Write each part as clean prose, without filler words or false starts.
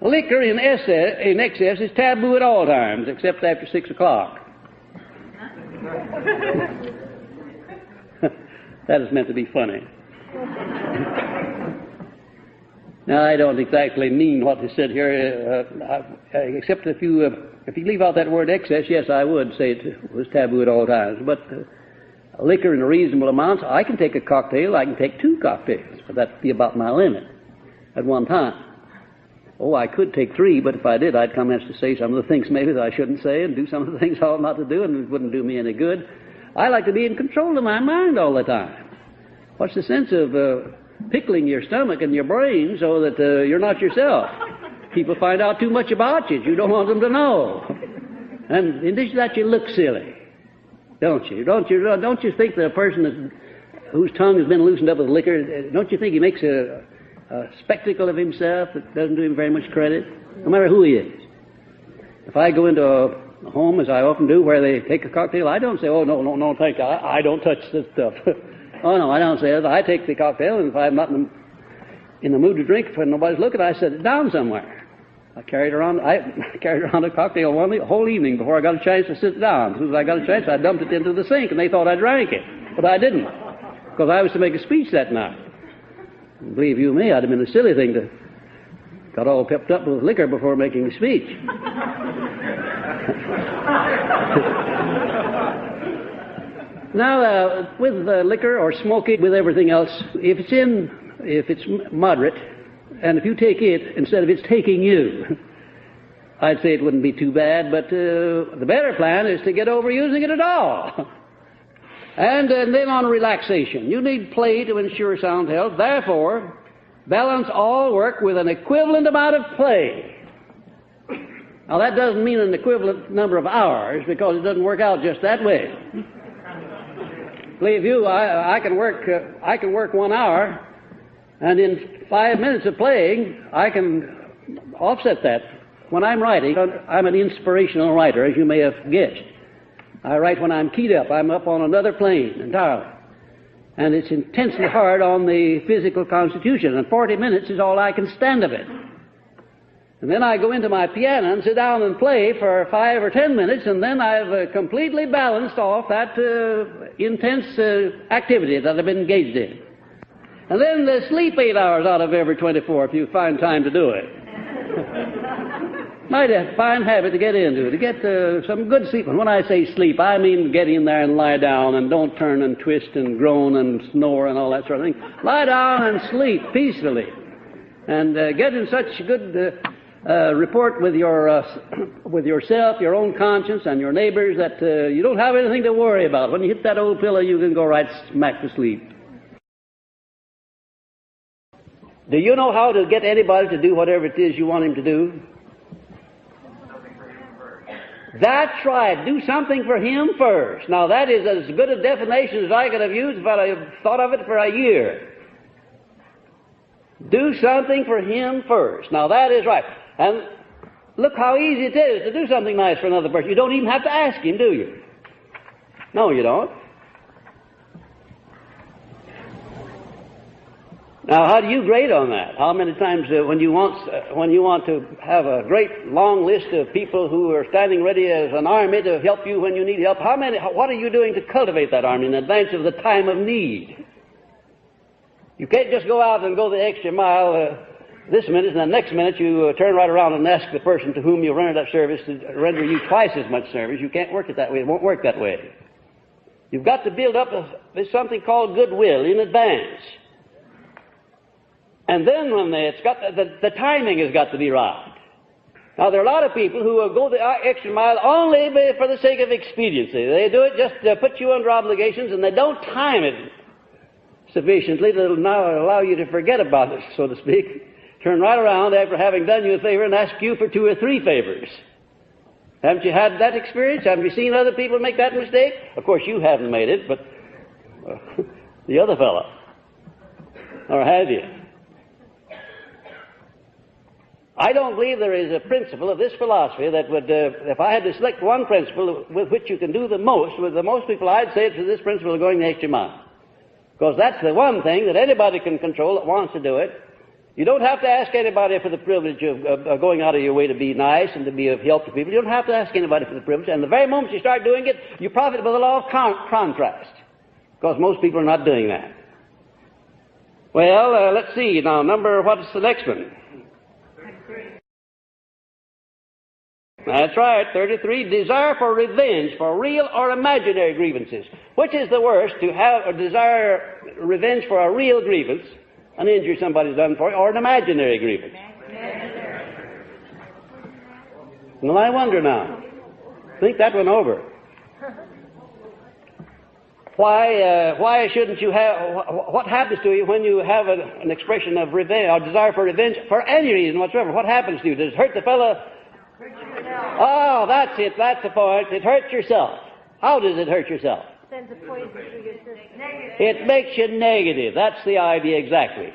Liquor in excess is taboo at all times, except after 6 o'clock. That is meant to be funny. Now, I don't exactly mean what is said here, except if you leave out that word excess, yes, I would say it was taboo at all times. But liquor in reasonable amounts, I can take a cocktail, I can take 2 cocktails, but that would be about my limit at one time. Oh, I could take 3, but if I did, I'd commence to say some of the things maybe that I shouldn't say and do some of the things I ought not to do, and it wouldn't do me any good. I like to be in control of my mind all the time. What's the sense of pickling your stomach and your brain so that you're not yourself? People find out too much about you. You don't want them to know. And in addition to that, you look silly, don't you? Don't you think that a person whose tongue has been loosened up with liquor, don't you think he makes a spectacle of himself that doesn't do him very much credit, no matter who he is? If I go into a home, as I often do, where they take a cocktail, I don't say, oh, no, thank you, I don't touch this stuff. Oh, no, I don't say that. I take the cocktail, and if I'm not in the mood to drink, if nobody's looking, I set it down somewhere. I carried around a cocktail the whole evening before I got a chance to sit down. As soon as I got a chance, I dumped it into the sink, and they thought I drank it. But I didn't, because I was to make a speech that night. And believe you me, I'd have been a silly thing to got all pepped up with liquor before making a speech. Now, with liquor or smoking, with everything else, if it's moderate, and if you take it instead of it's taking you, I'd say it wouldn't be too bad, but the better plan is to get over using it at all. And then on relaxation. You need play to ensure sound health. Therefore, balance all work with an equivalent amount of play. Now, that doesn't mean an equivalent number of hours, because it doesn't work out just that way. Believe you, I can work 1 hour, and in 5 minutes of playing, I can offset that. When I'm writing, I'm an inspirational writer, as you may have guessed. I write when I'm keyed up. I'm up on another plane entirely. And it's intensely hard on the physical constitution, and 40 minutes is all I can stand of it. And then I go into my piano and sit down and play for 5 or 10 minutes, and then I've completely balanced off that intense activity that I've been engaged in. And then sleep 8 hours out of every 24 if you find time to do it. Might a fine habit to get into, to get some good sleep. And when I say sleep, I mean get in there and lie down and don't turn and twist and groan and snore and all that sort of thing. Lie down and sleep peacefully. And get in such good report with yourself, your own conscience, and your neighbors that you don't have anything to worry about. When you hit that old pillow, you can go right smack to sleep. Do you know how to get anybody to do whatever it is you want him to do? That's right. Do something for him first. Now, that is as good a definition as I could have used if I had thought of it for a year. Do something for him first. Now, that is right. And look how easy it is to do something nice for another person. You don't even have to ask him, do you? No, you don't. Now, how do you grade on that? How many times when you want to have a great long list of people who are standing ready as an army to help you when you need help, what are you doing to cultivate that army in advance of the time of need? You can't just go out and go the extra mile this minute, and the next minute you turn right around and ask the person to whom you rendered that service to render you twice as much service. You can't work it that way. It won't work that way. You've got to build up something called goodwill in advance. And then when the timing has got to be right. Now, there are a lot of people who will go the extra mile only for the sake of expediency. They do it just to put you under obligations, and they don't time it sufficiently to now allow you to forget about it, so to speak. Turn right around after having done you a favor and ask you for 2 or 3 favors. Haven't you had that experience? Haven't you seen other people make that mistake? Of course, you haven't made it, but the other fellow. Or have you? I don't believe there is a principle of this philosophy that would, if I had to select one principle with which you can do the most, with the most people, I'd say it's this principle of going the extra mile. Because that's the one thing that anybody can control that wants to do it. You don't have to ask anybody for the privilege of going out of your way to be nice and to be of help to people. You don't have to ask anybody for the privilege. And the very moment you start doing it, you profit by the law of contrast, because most people are not doing that. Well, let's see now. What's the next one? 33. That's right, 33. Desire for revenge for real or imaginary grievances. Which is the worst, to have or desire revenge for a real grievance, an injury somebody's done for you, or an imaginary grievance? Well, I wonder now. Think that one over. Why shouldn't you have, what happens to you when you have an expression of revenge, or desire for revenge for any reason whatsoever? What happens to you? Does it hurt the fellow? Oh, that's it. That's the point. It hurts yourself. How does it hurt yourself? Sends a poison through your system. It makes you negative. That's the idea exactly.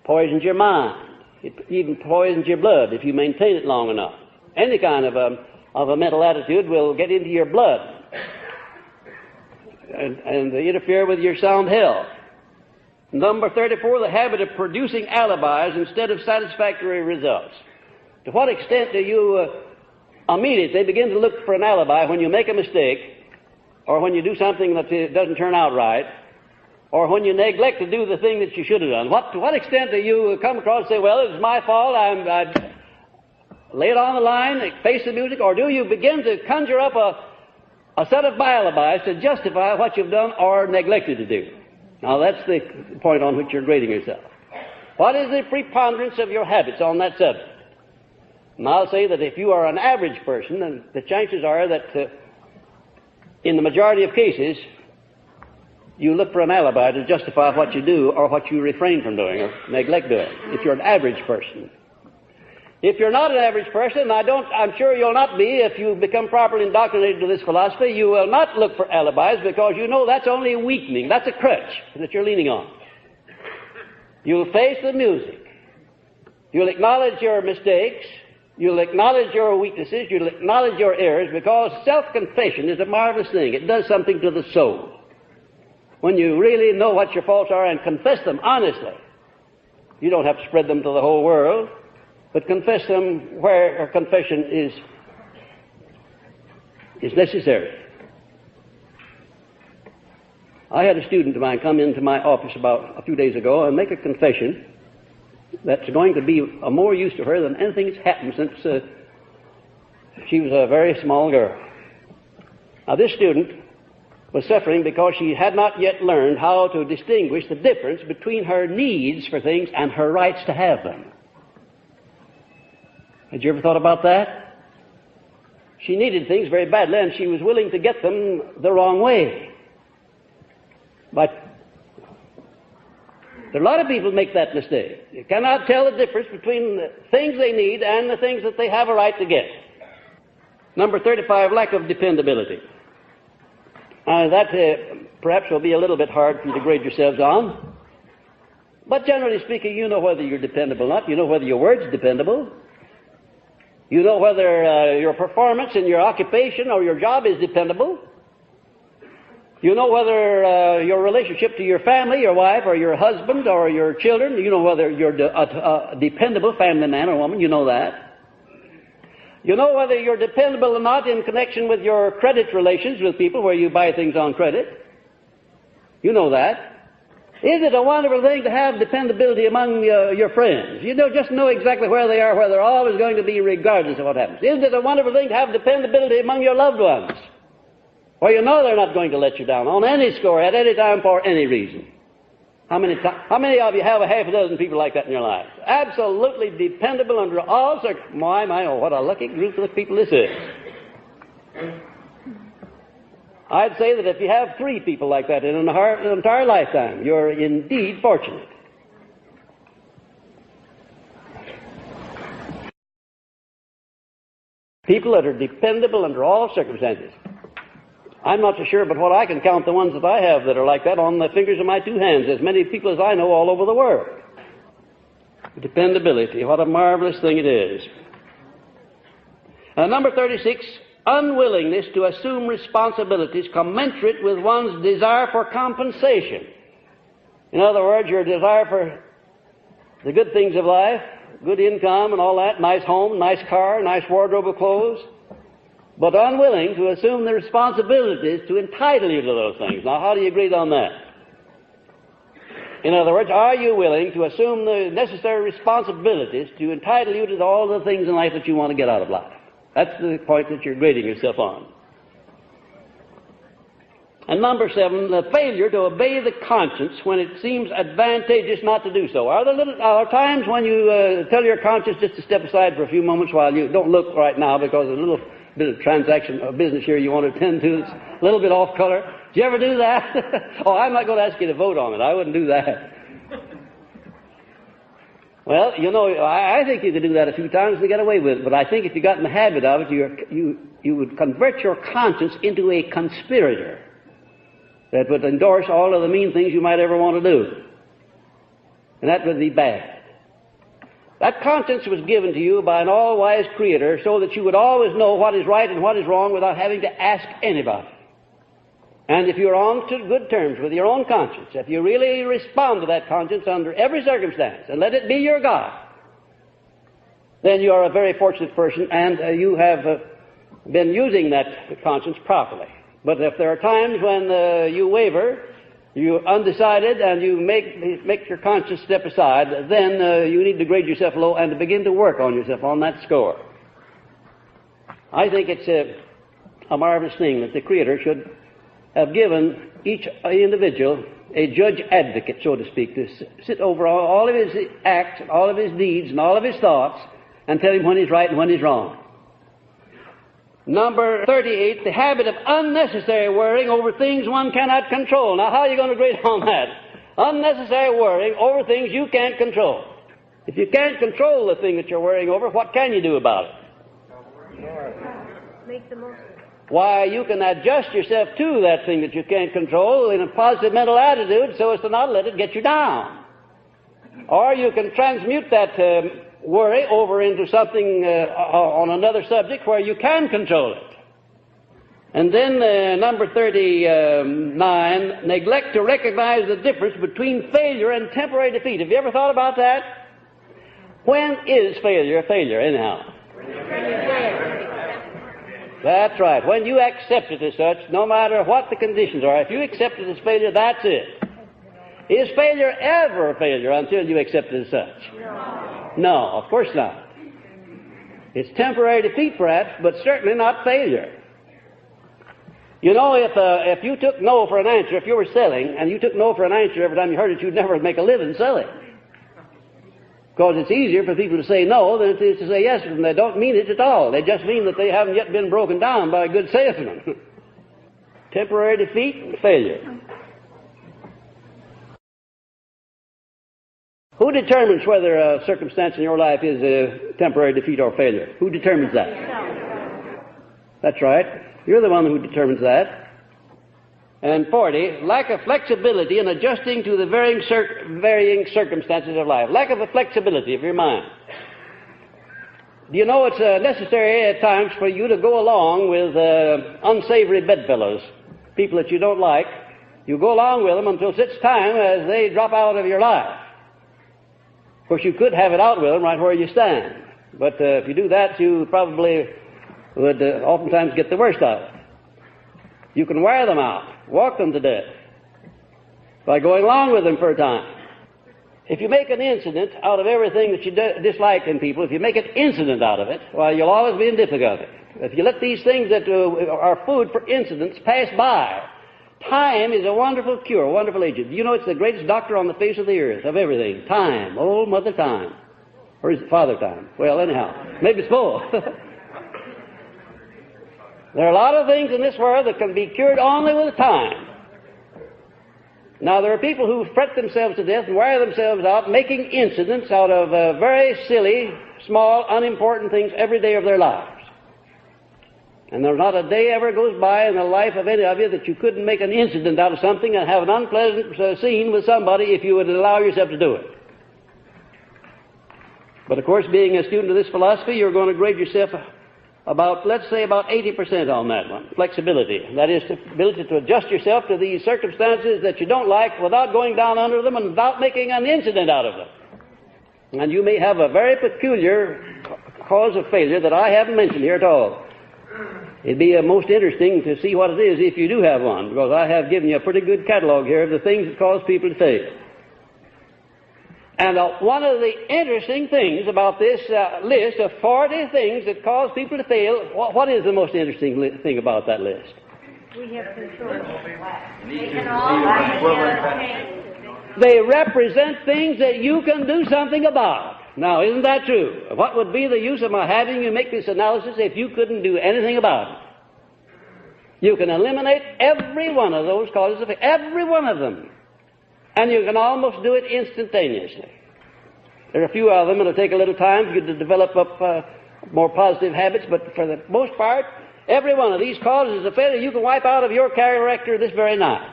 Poisons your mind. It even poisons your blood if you maintain it long enough. Any kind of a mental attitude will get into your blood and interfere with your sound health. Number 34, the habit of producing alibis instead of satisfactory results. To what extent do you immediately begin to look for an alibi when you make a mistake, or when you do something that doesn't turn out right, or when you neglect to do the thing that you should have done? To what extent do you come across and say, well, it was my fault, I lay it on the line, face the music, or do you begin to conjure up a set of alibis to justify what you've done or neglected to do? Now, that's the point on which you're grading yourself. What is the preponderance of your habits on that subject? And I'll say that if you are an average person, then the chances are that in the majority of cases, you look for an alibi to justify what you do or what you refrain from doing or neglect doing, if you're an average person. If you're not an average person, I'm sure you'll not be if you become properly indoctrinated to this philosophy, you will not look for alibis, because you know that's only a weakening. That's a crutch that you're leaning on. You'll face the music. You'll acknowledge your mistakes. You'll acknowledge your weaknesses. You'll acknowledge your errors, because self-confession is a marvelous thing. It does something to the soul. When you really know what your faults are and confess them honestly, you don't have to spread them to the whole world, but confess them where confession is necessary. I had a student of mine come into my office about a few days ago and make a confession that's going to be of more use to her than anything that's happened since she was a very small girl. Now, this student was suffering because she had not yet learned how to distinguish the difference between her needs for things and her rights to have them. Had you ever thought about that? She needed things very badly, and she was willing to get them the wrong way. But there are a lot of people make that mistake. You cannot tell the difference between the things they need and the things that they have a right to get. Number 35, lack of dependability. That perhaps will be a little bit hard for you to grade yourselves on. But generally speaking, you know whether you're dependable or not. You know whether your word's dependable. You know whether your performance in your occupation or your job is dependable. You know whether your relationship to your family, your wife, or your husband, or your children, you know whether you're a dependable family man or woman. You know that. You know whether you're dependable or not in connection with your credit relations with people where you buy things on credit. You know that. Is it a wonderful thing to have dependability among your friends? You just know exactly where they are, where they're always going to be regardless of what happens. Isn't it a wonderful thing to have dependability among your loved ones, where you know they're not going to let you down on any score, at any time, for any reason? How many of you have a half a dozen people like that in your life? Absolutely dependable under all circumstances. My, oh, what a lucky group of people this is. I'd say that if you have 3 people like that in an entire lifetime, you're indeed fortunate. People that are dependable under all circumstances. I'm not so sure, but what I can count the ones that I have that are like that on the fingers of my 2 hands, as many people as I know all over the world. Dependability, what a marvelous thing it is. Number 36, unwillingness to assume responsibilities commensurate with one's desire for compensation. In other words, your desire for the good things of life, good income and all that, nice home, nice car, nice wardrobe of clothes, but unwilling to assume the responsibilities to entitle you to those things. Now, how do you agree on that? In other words, are you willing to assume the necessary responsibilities to entitle you to all the things in life that you want to get out of life? That's the point that you're grading yourself on. And number 7, the failure to obey the conscience when it seems advantageous not to do so. Are there times when you tell your conscience just to step aside for a few moments while you don't look right now because there's a little bit of transaction or business here you want to attend to that's a little bit off color? Do you ever do that? Oh, I'm not going to ask you to vote on it. I wouldn't do that. Well, you know, I think you could do that a few times to get away with it, but I think if you got in the habit of it, you would convert your conscience into a conspirator that would endorse all of the mean things you might ever want to do. And that would be bad. That conscience was given to you by an all-wise Creator so that you would always know what is right and what is wrong without having to ask anybody. And if you're on to good terms with your own conscience, if you really respond to that conscience under every circumstance and let it be your God, then you are a very fortunate person and you have been using that conscience properly. But if there are times when you waver, you're undecided, and you make your conscience step aside, then you need to grade yourself low and to begin to work on yourself on that score. I think it's a marvelous thing that the Creator should have given each individual a judge advocate, so to speak, to sit over all of his acts, all of his deeds, and all of his thoughts, and tell him when he's right and when he's wrong. Number 38, the habit of unnecessary worrying over things one cannot control. Now, how are you going to grade on that? Unnecessary worrying over things you can't control. If you can't control the thing that you're worrying over, what can you do about it? Make the most of it. Why, you can adjust yourself to that thing that you can't control in a positive mental attitude so as to not let it get you down. Or you can transmute that worry over into something on another subject where you can control it. And then number 39, neglect to recognize the difference between failure and temporary defeat. Have you ever thought about that? When is failure a failure, anyhow? That's right. When you accept it as such, no matter what the conditions are, if you accept it as failure, that's it. Is failure ever a failure until you accept it as such? No, of course not. It's temporary defeat, perhaps, but certainly not failure. You know, if you took no for an answer, if you were selling, and you took no for an answer every time you heard it, you'd never make a living selling. Because it's easier for people to say no than it is to say yes, and they don't mean it at all. They just mean that they haven't yet been broken down by a good salesman. Temporary defeat and failure. Who determines whether a circumstance in your life is a temporary defeat or failure? Who determines that? That's right. You're the one who determines that. And 40, lack of flexibility in adjusting to the varying circumstances of life. Lack of a flexibility of your mind. Do you know it's necessary at times for you to go along with unsavory bedfellows, people that you don't like. You go along with them until such time as they drop out of your life. Of course, you could have it out with them right where you stand. But if you do that, you probably would oftentimes get the worst of it. You can wear them out, walk them to death, by going along with them for a time. If you make an incident out of everything that you dislike in people, if you make an incident out of it, well, you'll always be in difficulty. If you let these things that are food for incidents pass by, time is a wonderful cure, a wonderful agent. You know, it's the greatest doctor on the face of the earth, of everything. Time, old Mother Time. Or is it Father Time? Well, anyhow, maybe it's both. There are a lot of things in this world that can be cured only with time. Now, there are people who fret themselves to death and wear themselves out making incidents out of very silly, small, unimportant things every day of their lives. And there's not a day ever goes by in the life of any of you that you couldn't make an incident out of something and have an unpleasant scene with somebody if you would allow yourself to do it. But of course, being a student of this philosophy, you're going to grade yourself about, let's say, about 80% on that one, flexibility. That is, the ability to adjust yourself to these circumstances that you don't like without going down under them and without making an incident out of them. And you may have a very peculiar cause of failure that I haven't mentioned here at all. It'd be most interesting to see what it is if you do have one, because I have given you a pretty good catalog here of the things that cause people to fail. And one of the interesting things about this list of 40 things that cause people to fail, what is the most interesting thing about that list? We have control. They represent things that you can do something about. Now, isn't that true? What would be the use of my having you make this analysis if you couldn't do anything about it? You can eliminate every one of those causes of failure, every one of them. And you can almost do it instantaneously. There are a few of them. It'll take a little time for you to develop up more positive habits, but for the most part, every one of these causes of failure you can wipe out of your character this very night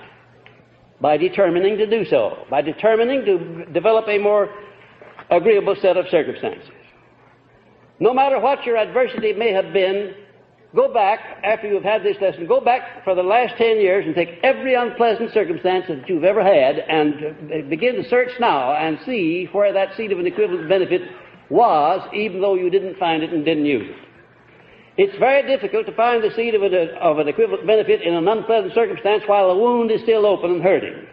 by determining to do so, by determining to develop a more agreeable set of circumstances. No matter what your adversity may have been, go back, after you've had this lesson, go back for the last 10 years and take every unpleasant circumstance that you've ever had and begin to search now and see where that seed of an equivalent benefit was, even though you didn't find it and didn't use it. It's very difficult to find the seed of an equivalent benefit in an unpleasant circumstance while the wound is still open and hurting.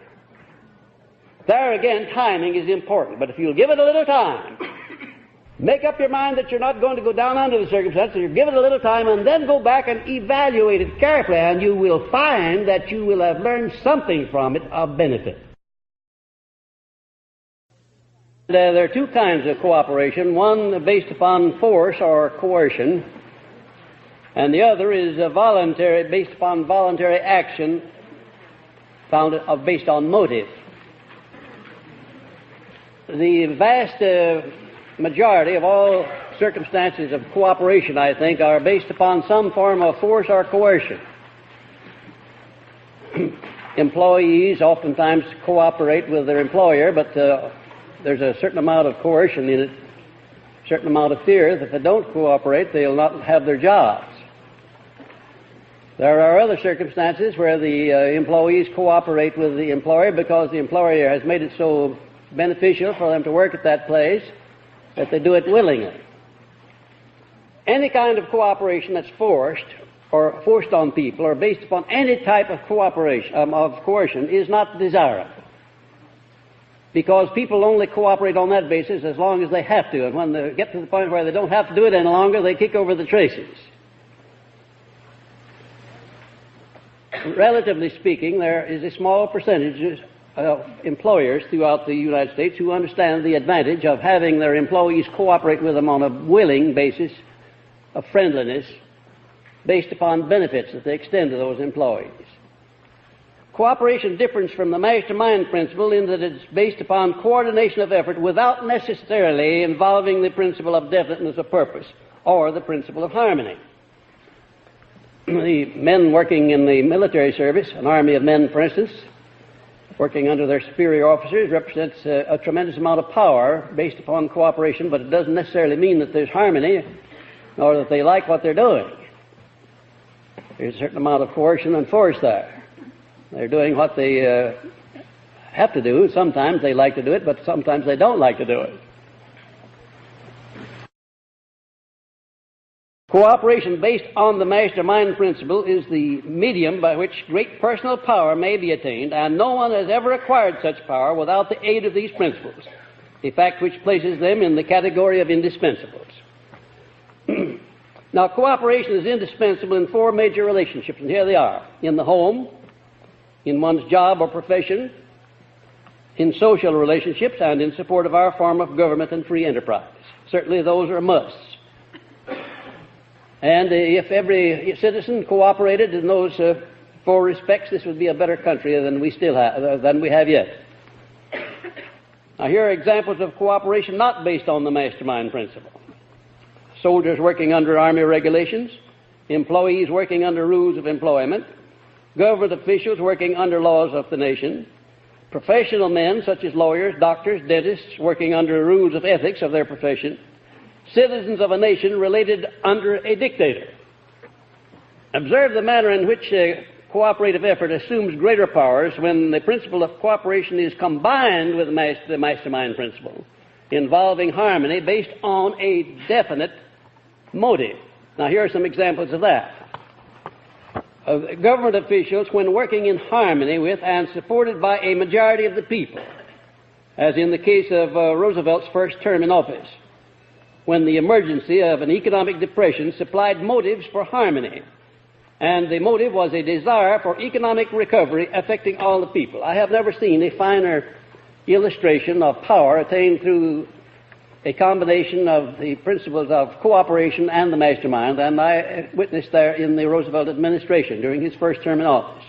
There again, timing is important, but if you'll give it a little time, make up your mind that you're not going to go down under the circumstances, you give it a little time, and then go back and evaluate it carefully, and you will find that you will have learned something from it of benefit. There are two kinds of cooperation, one based upon force or coercion, and the other is voluntary, based upon voluntary action, based on motive. The vast majority of all circumstances of cooperation, I think, are based upon some form of force or coercion. Employees oftentimes cooperate with their employer, but there's a certain amount of coercion in it, a certain amount of fear that if they don't cooperate, they'll not have their jobs. There are other circumstances where the employees cooperate with the employer because the employer has made it so beneficial for them to work at that place that they do it willingly. Any kind of cooperation that's forced or forced on people or based upon any type of cooperation, of coercion, is not desirable. Because people only cooperate on that basis as long as they have to, and when they get to the point where they don't have to do it any longer, they kick over the traces. Relatively speaking, there is a small percentage of employers throughout the United States who understand the advantage of having their employees cooperate with them on a willing basis of friendliness based upon benefits that they extend to those employees. Cooperation differs from the mastermind principle in that it's based upon coordination of effort without necessarily involving the principle of definiteness of purpose or the principle of harmony. The men working in the military service, an army of men, for instance, working under their superior officers, represents a tremendous amount of power based upon cooperation, but it doesn't necessarily mean that there's harmony nor that they like what they're doing. There's a certain amount of coercion and force there. They're doing what they have to do. Sometimes they like to do it, but sometimes they don't like to do it. Cooperation based on the mastermind principle is the medium by which great personal power may be attained, and no one has ever acquired such power without the aid of these principles, a fact which places them in the category of indispensables. Now, cooperation is indispensable in four major relationships, and here they are: in the home, in one's job or profession, in social relationships, and in support of our form of government and free enterprise. Certainly those are musts. And if every citizen cooperated in those four respects, this would be a better country than we have yet. Now, here are examples of cooperation not based on the mastermind principle: soldiers working under Army regulations, employees working under rules of employment, government officials working under laws of the nation, professional men such as lawyers, doctors, dentists working under rules of ethics of their profession, citizens of a nation related under a dictator. Observe the manner in which cooperative effort assumes greater powers when the principle of cooperation is combined with the mastermind principle, involving harmony based on a definite motive. Now, here are some examples of that. Government officials, when working in harmony with and supported by a majority of the people, as in the case of Roosevelt's first term in office, when the emergency of an economic depression supplied motives for harmony, and the motive was a desire for economic recovery affecting all the people. I have never seen a finer illustration of power attained through a combination of the principles of cooperation and the mastermind than I witnessed there in the Roosevelt administration during his first term in office.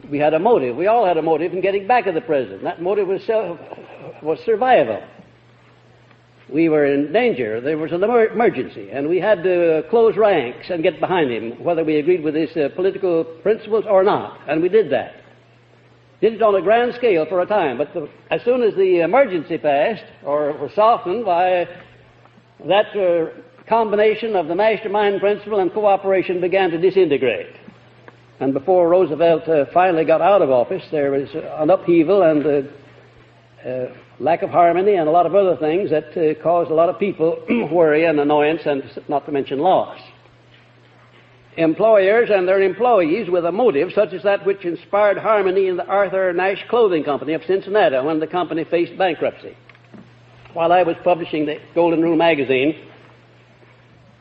We had a motive. We all had a motive in getting back at the president. That motive was survival. We were in danger. There was an emergency, and we had to close ranks and get behind him, whether we agreed with his political principles or not, and we did that. Did it on a grand scale for a time, but as soon as the emergency passed, or was softened by that combination of the mastermind principle and cooperation began to disintegrate. And before Roosevelt finally got out of office, there was an upheaval and lack of harmony and a lot of other things that caused a lot of people worry and annoyance, and not to mention loss. Employers and their employees with a motive such as that which inspired harmony in the Arthur Nash Clothing Company of Cincinnati when the company faced bankruptcy. While I was publishing the Golden Rule magazine,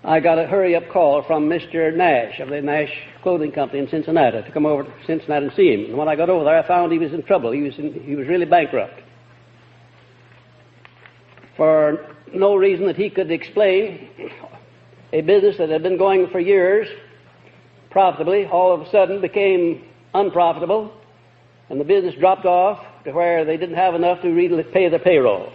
I got a hurry-up call from Mr. Nash of the Nash Clothing Company in Cincinnati to come over to Cincinnati and see him. And when I got over there, I found he was in trouble. He was really bankrupt. For no reason that he could explain, a business that had been going for years profitably all of a sudden became unprofitable, and the business dropped off to where they didn't have enough to really pay their payroll.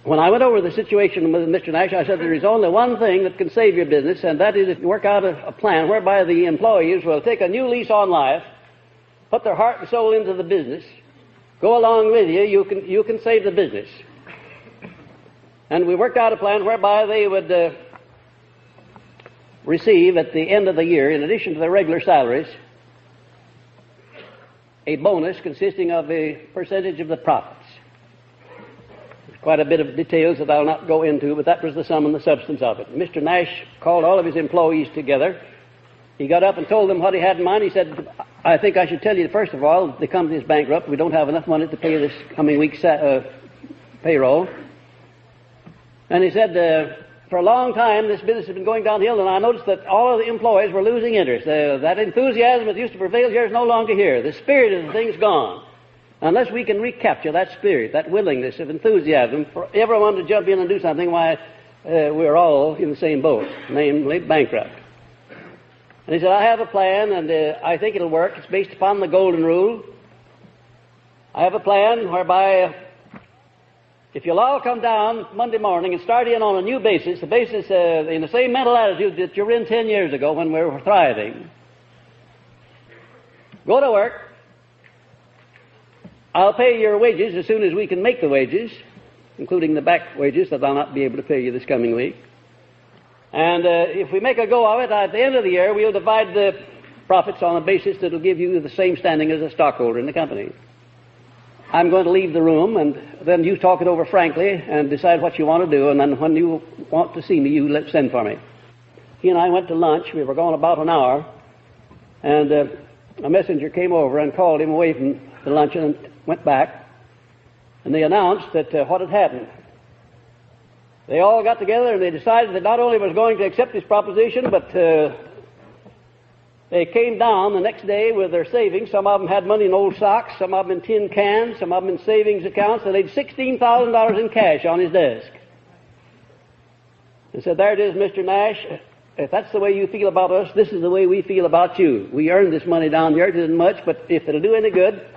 When I went over the situation with Mr. Nash, I said there is only one thing that can save your business, and that is if you work out a plan whereby the employees will take a new lease on life, put their heart and soul into the business, go along with you, you can save the business. And we worked out a plan whereby they would receive at the end of the year, in addition to their regular salaries, a bonus consisting of a percentage of the profits. There's quite a bit of details that I'll not go into, but that was the sum and the substance of it. Mr. Nash called all of his employees together. He got up and told them what he had in mind. He said, I think I should tell you, first of all, the company is bankrupt. We don't have enough money to pay this coming week's payroll. And he said, for a long time, this business has been going downhill, and I noticed that all of the employees were losing interest. That enthusiasm that used to prevail here is no longer here. The spirit of the thing's gone. Unless we can recapture that spirit, that willingness of enthusiasm for everyone to jump in and do something, why, we're all in the same boat, namely bankrupt. And he said, I have a plan, and I think it'll work. It's based upon the Golden Rule. I have a plan whereby if you'll all come down Monday morning and start in on a new basis, the basis in the same mental attitude that you were in 10 years ago when we were thriving, go to work. I'll pay your wages as soon as we can make the wages, including the back wages that I'll not be able to pay you this coming week. And if we make a go of it, at the end of the year, we'll divide the profits on a basis that will give you the same standing as a stockholder in the company. I'm going to leave the room, and then you talk it over frankly and decide what you want to do, and then when you want to see me, you send for me. He and I went to lunch. We were gone about an hour, and a messenger came over and called him away from the luncheon and went back, and they announced that what had happened. They all got together and they decided that not only was going to accept his proposition, but they came down the next day with their savings. Some of them had money in old socks, some of them in tin cans, some of them in savings accounts. They laid $16,000 in cash on his desk. And said, there it is, Mr. Nash. If that's the way you feel about us, this is the way we feel about you. We earned this money down here. It isn't much, but if it'll do any good,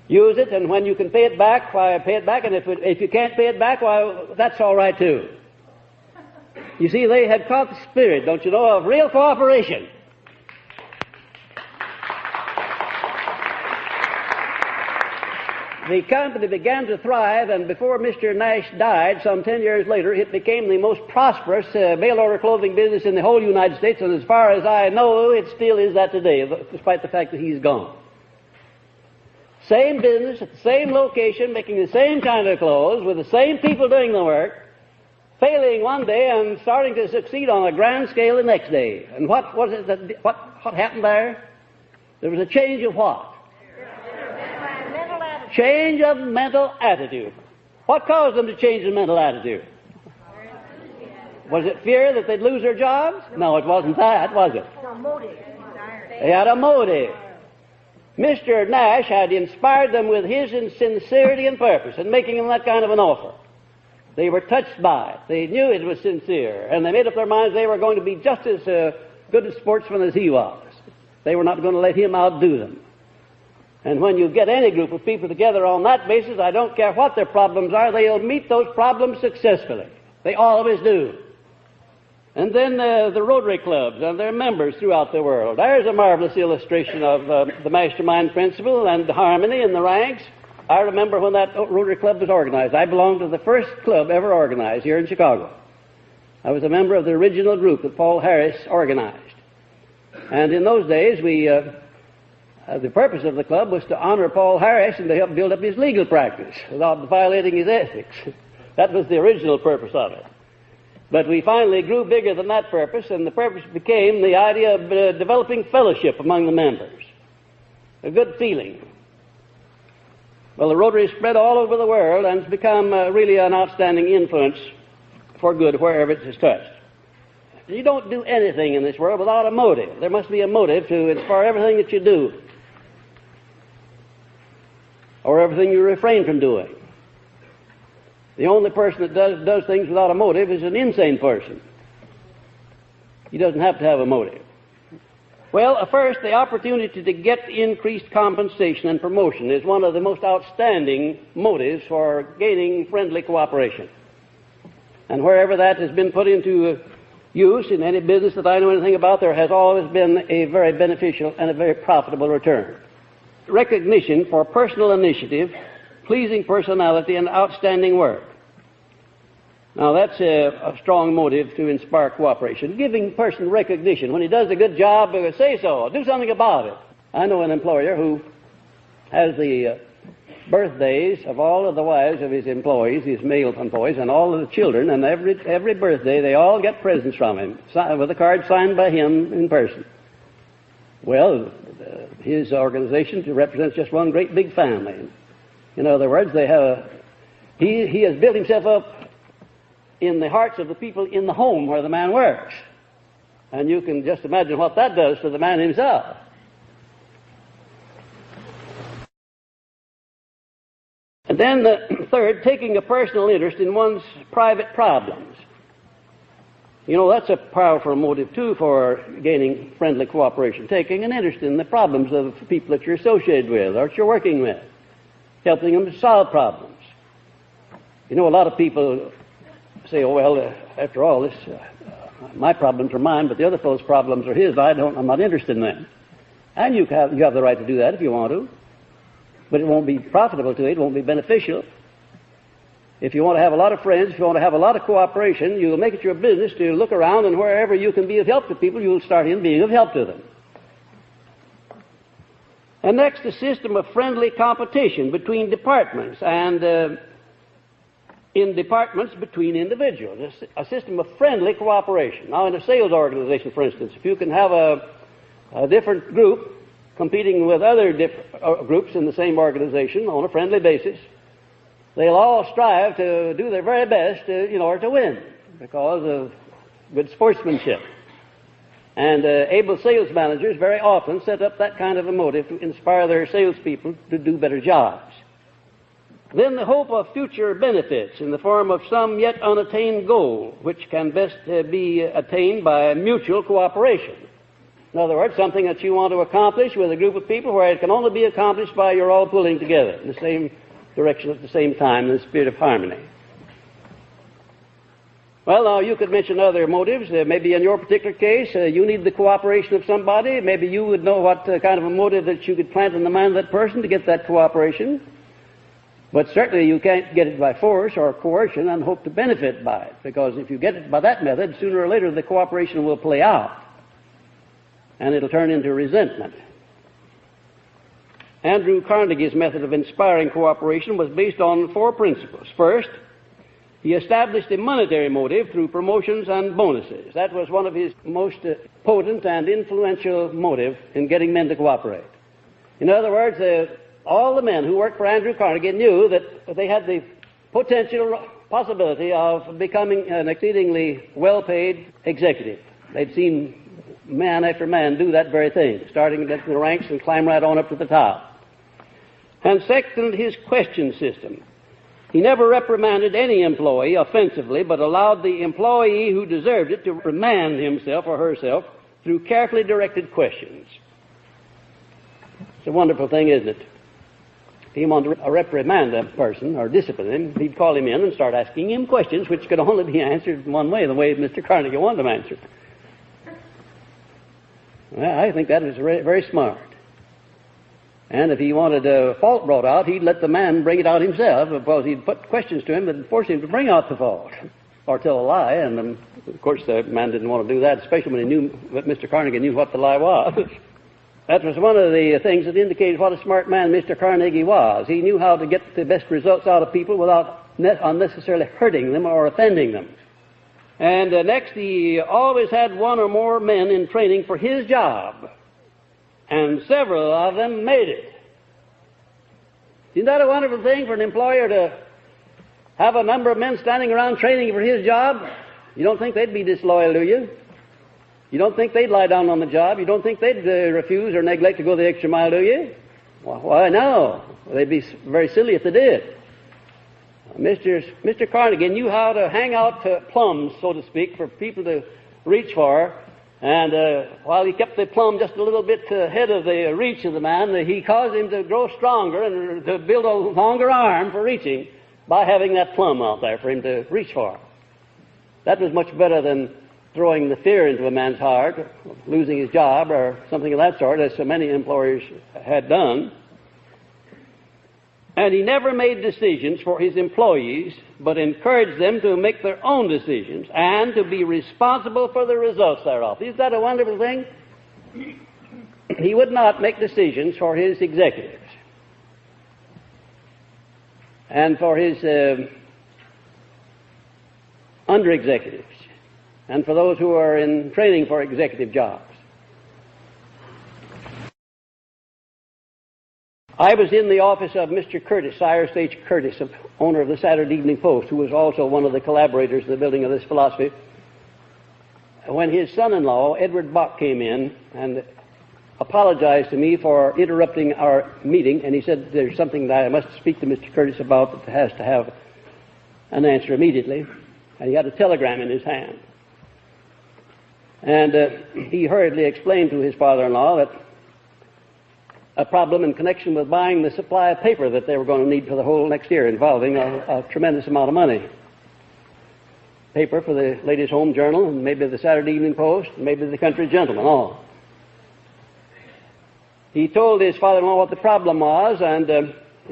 use it, and when you can pay it back, why, pay it back, and if you can't pay it back, why, that's all right too. You see, they had caught the spirit, don't you know, of real cooperation. the company began to thrive, and before Mr. Nash died, some 10 years later, it became the most prosperous mail-order clothing business in the whole United States, and as far as I know, it still is that today, despite the fact that he's gone. Same business, at the same location, making the same kind of clothes, with the same people doing the work, failing one day and starting to succeed on a grand scale the next day. And what was it that, what happened there? There was a change of what? Change of mental attitude. What caused them to change their mental attitude? Was it fear that they'd lose their jobs? No, it wasn't that, was it? They had a motive. Mr. Nash had inspired them with his sincerity and purpose in making them that kind of an offer. They were touched by it. They knew it was sincere, and they made up their minds they were going to be just as good a sportsman as he was. They were not going to let him outdo them. And when you get any group of people together on that basis, I don't care what their problems are, they'll meet those problems successfully. They always do. And then the Rotary clubs and their members throughout the world. There's a marvelous illustration of the mastermind principle and harmony in the ranks. I remember when that Rotary club was organized. I belonged to the first club ever organized here in Chicago. I was a member of the original group that Paul Harris organized. And in those days, the purpose of the club was to honor Paul Harris and to help build up his legal practice without violating his ethics. That was the original purpose of it. But we finally grew bigger than that purpose, and the purpose became the idea of developing fellowship among the members, a good feeling. Well, the Rotary spread all over the world and has become really an outstanding influence for good wherever it is touched. You don't do anything in this world without a motive. There must be a motive to inspire everything that you do, or everything you refrain from doing. The only person that does things without a motive is an insane person. He doesn't have to have a motive. Well, first, the opportunity to get increased compensation and promotion is one of the most outstanding motives for gaining friendly cooperation. And wherever that has been put into use in any business that I know anything about, there has always been a very beneficial and a very profitable return. Recognition for personal initiative, pleasing personality, and outstanding work. Now that's a strong motive to inspire cooperation. Giving a person recognition. When he does a good job, say so. Do something about it. I know an employer who has the birthdays of all of the wives of his employees, his male employees, and all of the children, and every birthday they all get presents from him, with a card signed by him in person. Well, his organization represents just one great big family. In other words, he has built himself up in the hearts of the people in the home where the man works. And you can just imagine what that does to the man himself. And then the third, taking a personal interest in one's private problems. You know, that's a powerful motive, too, for gaining friendly cooperation. Taking an interest in the problems of people that you're associated with or that you're working with. Helping them to solve problems. You know, a lot of people say, oh, well, after all, my problems are mine, but the other fellow's problems are his. I'm not interested in them. And you have the right to do that if you want to. But it won't be profitable to you. It won't be beneficial. If you want to have a lot of friends, if you want to have a lot of cooperation, you'll make it your business to look around, and wherever you can be of help to people, you'll start in being of help to them. And next, a system of friendly competition between departments and in departments between individuals. A system of friendly cooperation. Now, in a sales organization, for instance, if you can have a different group competing with other groups in the same organization on a friendly basis, they'll all strive to do their very best in order to win because of good sportsmanship. And able sales managers very often set up that kind of a motive to inspire their salespeople to do better jobs. Then the hope of future benefits in the form of some yet unattained goal, which can best be attained by mutual cooperation. In other words, something that you want to accomplish with a group of people where it can only be accomplished by you're all pulling together in the same direction at the same time in the spirit of harmony. Well, now, you could mention other motives. Maybe in your particular case, you need the cooperation of somebody. Maybe you would know what kind of a motive that you could plant in the mind of that person to get that cooperation. But certainly you can't get it by force or coercion and hope to benefit by it, because if you get it by that method, sooner or later the cooperation will play out, and it'll turn into resentment. Andrew Carnegie's method of inspiring cooperation was based on 4 principles. First, he established a monetary motive through promotions and bonuses. That was one of his most potent and influential motives in getting men to cooperate. In other words, all the men who worked for Andrew Carnegie knew that they had the potential possibility of becoming an exceedingly well-paid executive. They'd seen man after man do that very thing, starting at the ranks and climb right on up to the top. And second, his question system. He never reprimanded any employee offensively, but allowed the employee who deserved it to reprimand himself or herself through carefully directed questions. It's a wonderful thing, isn't it? If he wanted to reprimand a person or discipline him, he'd call him in and start asking him questions which could only be answered one way, the way Mr. Carnegie wanted them answered. Well, I think that is very smart. And if he wanted a fault brought out, he'd let the man bring it out himself, because he'd put questions to him that would force him to bring out the fault or tell a lie. And of course, the man didn't want to do that, especially when he knew that Mr. Carnegie knew what the lie was. That was one of the things that indicated what a smart man Mr. Carnegie was. He knew how to get the best results out of people without unnecessarily hurting them or offending them. And next, he always had one or more men in training for his job, and several of them made it. Isn't that a wonderful thing for an employer to have a number of men standing around training for his job? You don't think they'd be disloyal, do you? You don't think they'd lie down on the job? You don't think they'd refuse or neglect to go the extra mile, do you? Why, no. They'd be very silly if they did. Mr. Carnegie knew how to hang out plums, so to speak, for people to reach for. And while he kept the plum just a little bit ahead of the reach of the man, he caused him to grow stronger and to build a longer arm for reaching by having that plum out there for him to reach for. That was much better than throwing the fear into a man's heart, losing his job or something of that sort, as so many employers had done. And he never made decisions for his employees, but encouraged them to make their own decisions and to be responsible for the results thereof. Isn't that a wonderful thing? He would not make decisions for his executives and for his under-executives and for those who are in training for executive jobs. I was in the office of Mr. Curtis, Cyrus H. Curtis, owner of the Saturday Evening Post, who was also one of the collaborators in the building of this philosophy, when his son-in-law, Edward Bach, came in and apologized to me for interrupting our meeting, and he said, there's something that I must speak to Mr. Curtis about that has to have an answer immediately. And he had a telegram in his hand. And he hurriedly explained to his father-in-law that a problem in connection with buying the supply of paper that they were going to need for the whole next year, involving a tremendous amount of money. Paper for the Ladies' Home Journal, and maybe the Saturday Evening Post, and maybe the Country Gentleman, all. He told his father-in-law what the problem was, and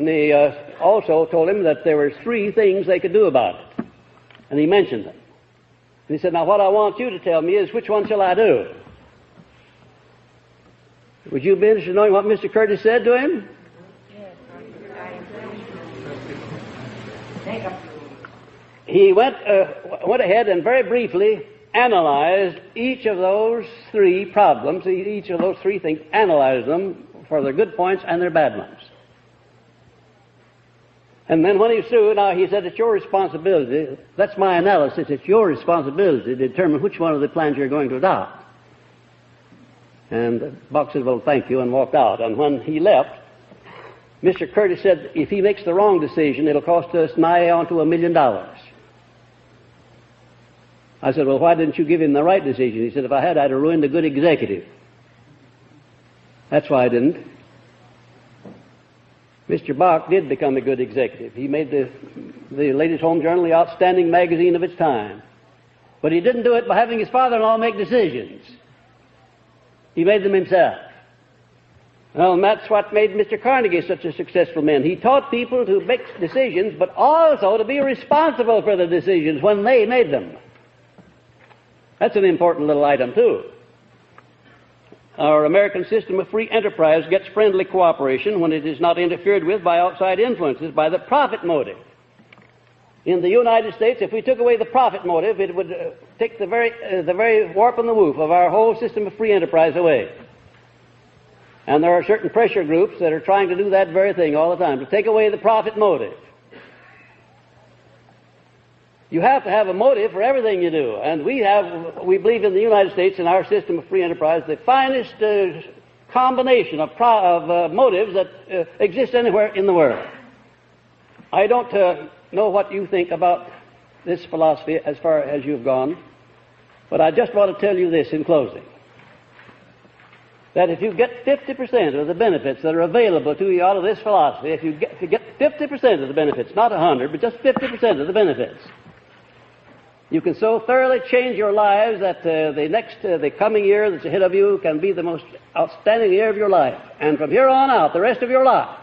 he also told him that there were 3 things they could do about it. And he mentioned them. And he said, now what I want you to tell me is, which one shall I do? Would you be interested in knowing what Mr. Curtis said to him? He went ahead and very briefly analyzed each of those 3 problems, each of those 3 things, analyzed them for their good points and their bad ones. And then when he was through, now he said, it's your responsibility, that's my analysis, it's your responsibility to determine which one of the plans you're going to adopt. And Bach said, well, thank you, and walked out. And when he left, Mr. Curtis said, if he makes the wrong decision, it'll cost us nigh on to $1 million. I said, well, why didn't you give him the right decision? He said, if I had, I'd have ruined a good executive. That's why I didn't. Mr. Bach did become a good executive. He made the Ladies' Home Journal the outstanding magazine of its time. But he didn't do it by having his father-in-law make decisions. He made them himself. Well, and that's what made Mr. Carnegie such a successful man. He taught people to make decisions, but also to be responsible for the decisions when they made them. That's an important little item, too. Our American system of free enterprise gets friendly cooperation when it is not interfered with by outside influences, by the profit motive. In the United States, if we took away the profit motive, it would take the very warp and the woof of our whole system of free enterprise away. And there are certain pressure groups that are trying to do that very thing all the time, to take away the profit motive. You have to have a motive for everything you do. And we believe in the United States, in our system of free enterprise, the finest combination of motives that exists anywhere in the world. I don't know what you think about this philosophy as far as you've gone, but I just want to tell you this in closing. That if you get 50% of the benefits that are available to you out of this philosophy, if you get 50% of the benefits, not 100, but just 50% of the benefits, you can so thoroughly change your lives that the coming year that's ahead of you can be the most outstanding year of your life. And from here on out, the rest of your life,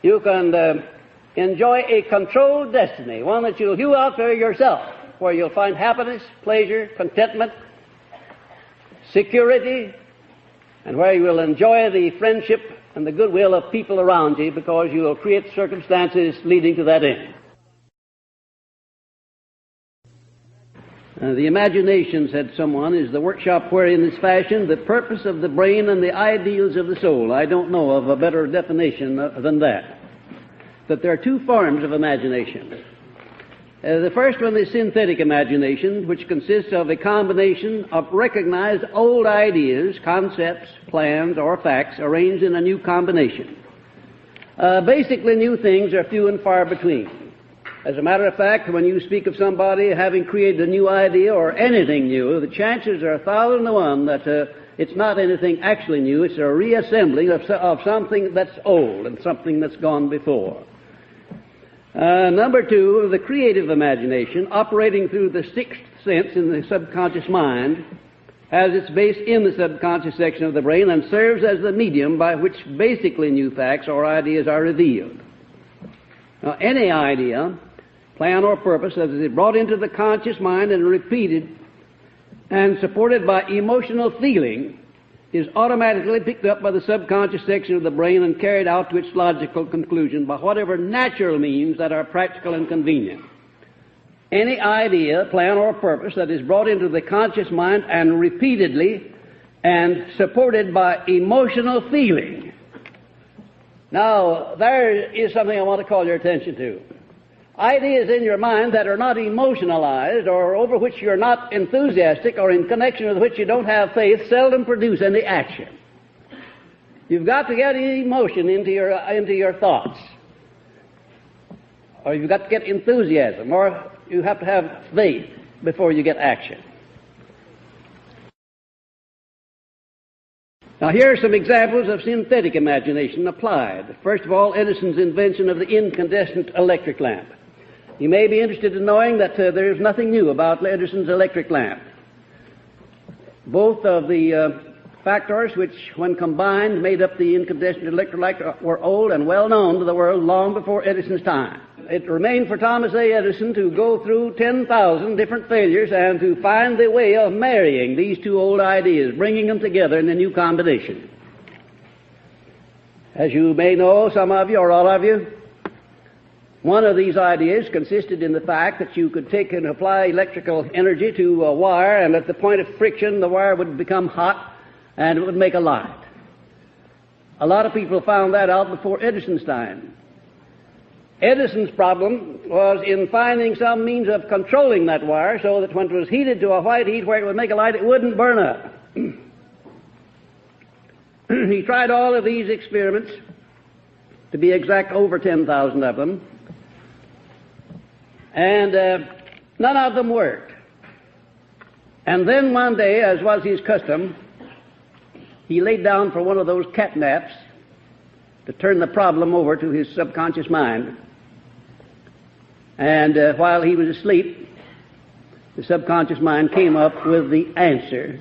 you can enjoy a controlled destiny, one that you'll hew out for yourself, where you'll find happiness, pleasure, contentment, security, and where you will enjoy the friendship and the goodwill of people around you, because you will create circumstances leading to that end. The imagination, said someone, is the workshop wherein is fashioned the purpose of the brain and the ideals of the soul. I don't know of a better definition than that. That there are two forms of imagination. The first one is synthetic imagination, which consists of a combination of recognized old ideas, concepts, plans, or facts arranged in a new combination. Basically, new things are few and far between. As a matter of fact, when you speak of somebody having created a new idea or anything new, the chances are 1,000 to 1 that it's not anything actually new. It's a reassembling of something that's old and something that's gone before. Number two, the creative imagination, operating through the sixth sense in the subconscious mind, has its base in the subconscious section of the brain and serves as the medium by which basically new facts or ideas are revealed. Now, any idea, plan, or purpose that is brought into the conscious mind and repeated and supported by emotional feeling is automatically picked up by the subconscious section of the brain and carried out to its logical conclusion by whatever natural means that are practical and convenient. Any idea, plan, or purpose that is brought into the conscious mind and repeatedly and supported by emotional feeling. Now, there is something I want to call your attention to. Ideas in your mind that are not emotionalized or over which you're not enthusiastic or in connection with which you don't have faith seldom produce any action. You've got to get emotion into your thoughts, or you've got to get enthusiasm, or you have to have faith before you get action. Now, here are some examples of synthetic imagination applied. First of all, Edison's invention of the incandescent electric lamp. You may be interested in knowing that there is nothing new about Edison's electric lamp. Both of the factors which, when combined, made up the incandescent electric light were old and well known to the world long before Edison's time. It remained for Thomas A. Edison to go through 10,000 different failures and to find the way of marrying these two old ideas, bringing them together in a new combination. As you may know, some of you or all of you, one of these ideas consisted in the fact that you could take and apply electrical energy to a wire, and at the point of friction, the wire would become hot and it would make a light. A lot of people found that out before Edison's time. Edison's problem was in finding some means of controlling that wire so that when it was heated to a white heat where it would make a light, it wouldn't burn up. He tried all of these experiments, to be exact, over 10,000 of them, and none of them worked. And then one day, as was his custom, he laid down for one of those cat naps to turn the problem over to his subconscious mind. And while he was asleep, the subconscious mind came up with the answer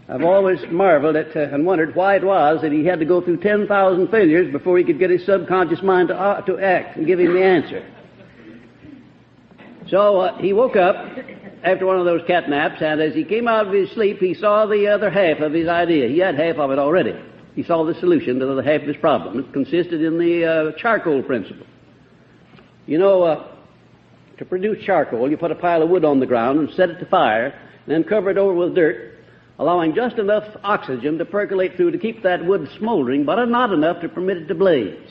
I've always marveled at and wondered why it was that he had to go through 10,000 failures before he could get his subconscious mind to act and give him the answer. So he woke up after one of those cat naps, and as he came out of his sleep, he saw the other half of his idea. He had half of it already. He saw the solution to the half of his problem. It consisted in the charcoal principle. You know, to produce charcoal, you put a pile of wood on the ground and set it to fire, and then cover it over with dirt, allowing just enough oxygen to percolate through to keep that wood smoldering, but not enough to permit it to blaze.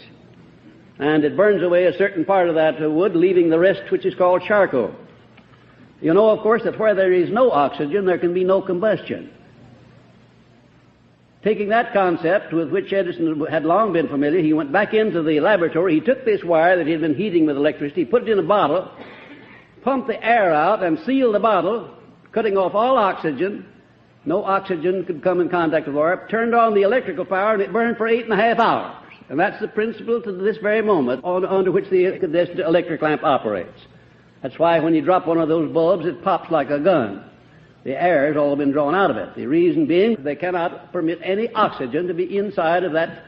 And it burns away a certain part of that wood, leaving the rest, which is called charcoal. You know, of course, that where there is no oxygen, there can be no combustion. Taking that concept, with which Edison had long been familiar, he went back into the laboratory. He took this wire that he had been heating with electricity, put it in a bottle, pumped the air out, and sealed the bottle, cutting off all oxygen. No oxygen could come in contact with the wire. Turned on the electrical power, and it burned for 8.5 hours. And that's the principle to this very moment under which this electric lamp operates. That's why when you drop one of those bulbs, it pops like a gun. The air has all been drawn out of it. The reason being, they cannot permit any oxygen to be inside of that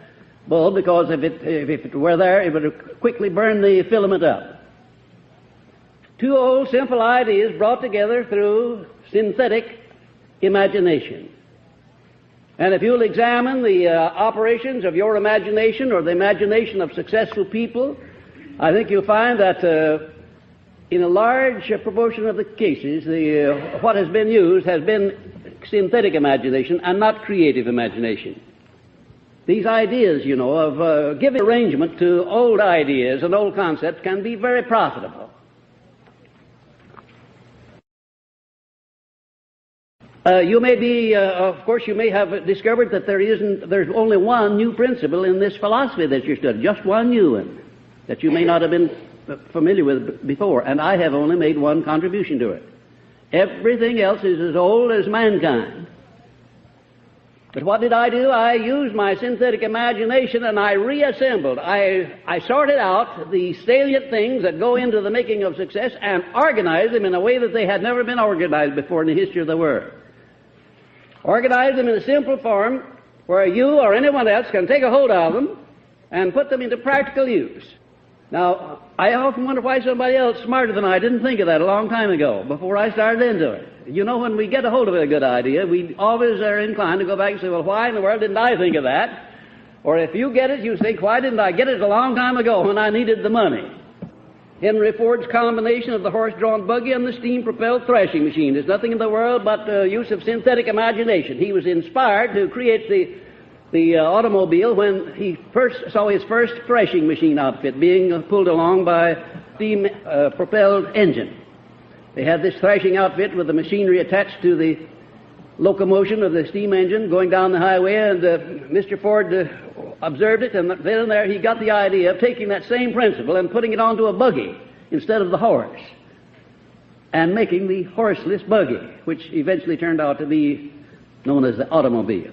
bulb, because if it were there, it would quickly burn the filament up. Two old simple ideas brought together through synthetic imagination. And if you'll examine the operations of your imagination or the imagination of successful people, I think you'll find that in a large proportion of the cases, what has been used has been synthetic imagination and not creative imagination. These ideas, you know, of giving arrangement to old ideas and old concepts can be very profitable. You may be, of course, you may have discovered that there's only one new principle in this philosophy that you're studying, just one new one that you may not have been familiar with before, and I have only made one contribution to it. Everything else is as old as mankind. But what did I do? I used my synthetic imagination and I reassembled. I sorted out the salient things that go into the making of success and organized them in a way that they had never been organized before in the history of the world. Organize them in a simple form where you or anyone else can take a hold of them and put them into practical use. Now, I often wonder why somebody else smarter than I didn't think of that a long time ago, before I started into it. You know, when we get a hold of a good idea, we always are inclined to go back and say, well, why in the world didn't I think of that? Or if you get it, you think, why didn't I get it a long time ago when I needed the money? Henry Ford's combination of the horse-drawn buggy and the steam-propelled thrashing machine is nothing in the world but use of synthetic imagination. He was inspired to create the automobile when he first saw his first thrashing machine outfit being pulled along by steam-propelled engine. They had this thrashing outfit with the machinery attached to the locomotion of the steam engine going down the highway, and Mr. Ford observed it, and then and there he got the idea of taking that same principle and putting it onto a buggy instead of the horse, and making the horseless buggy, which eventually turned out to be known as the automobile.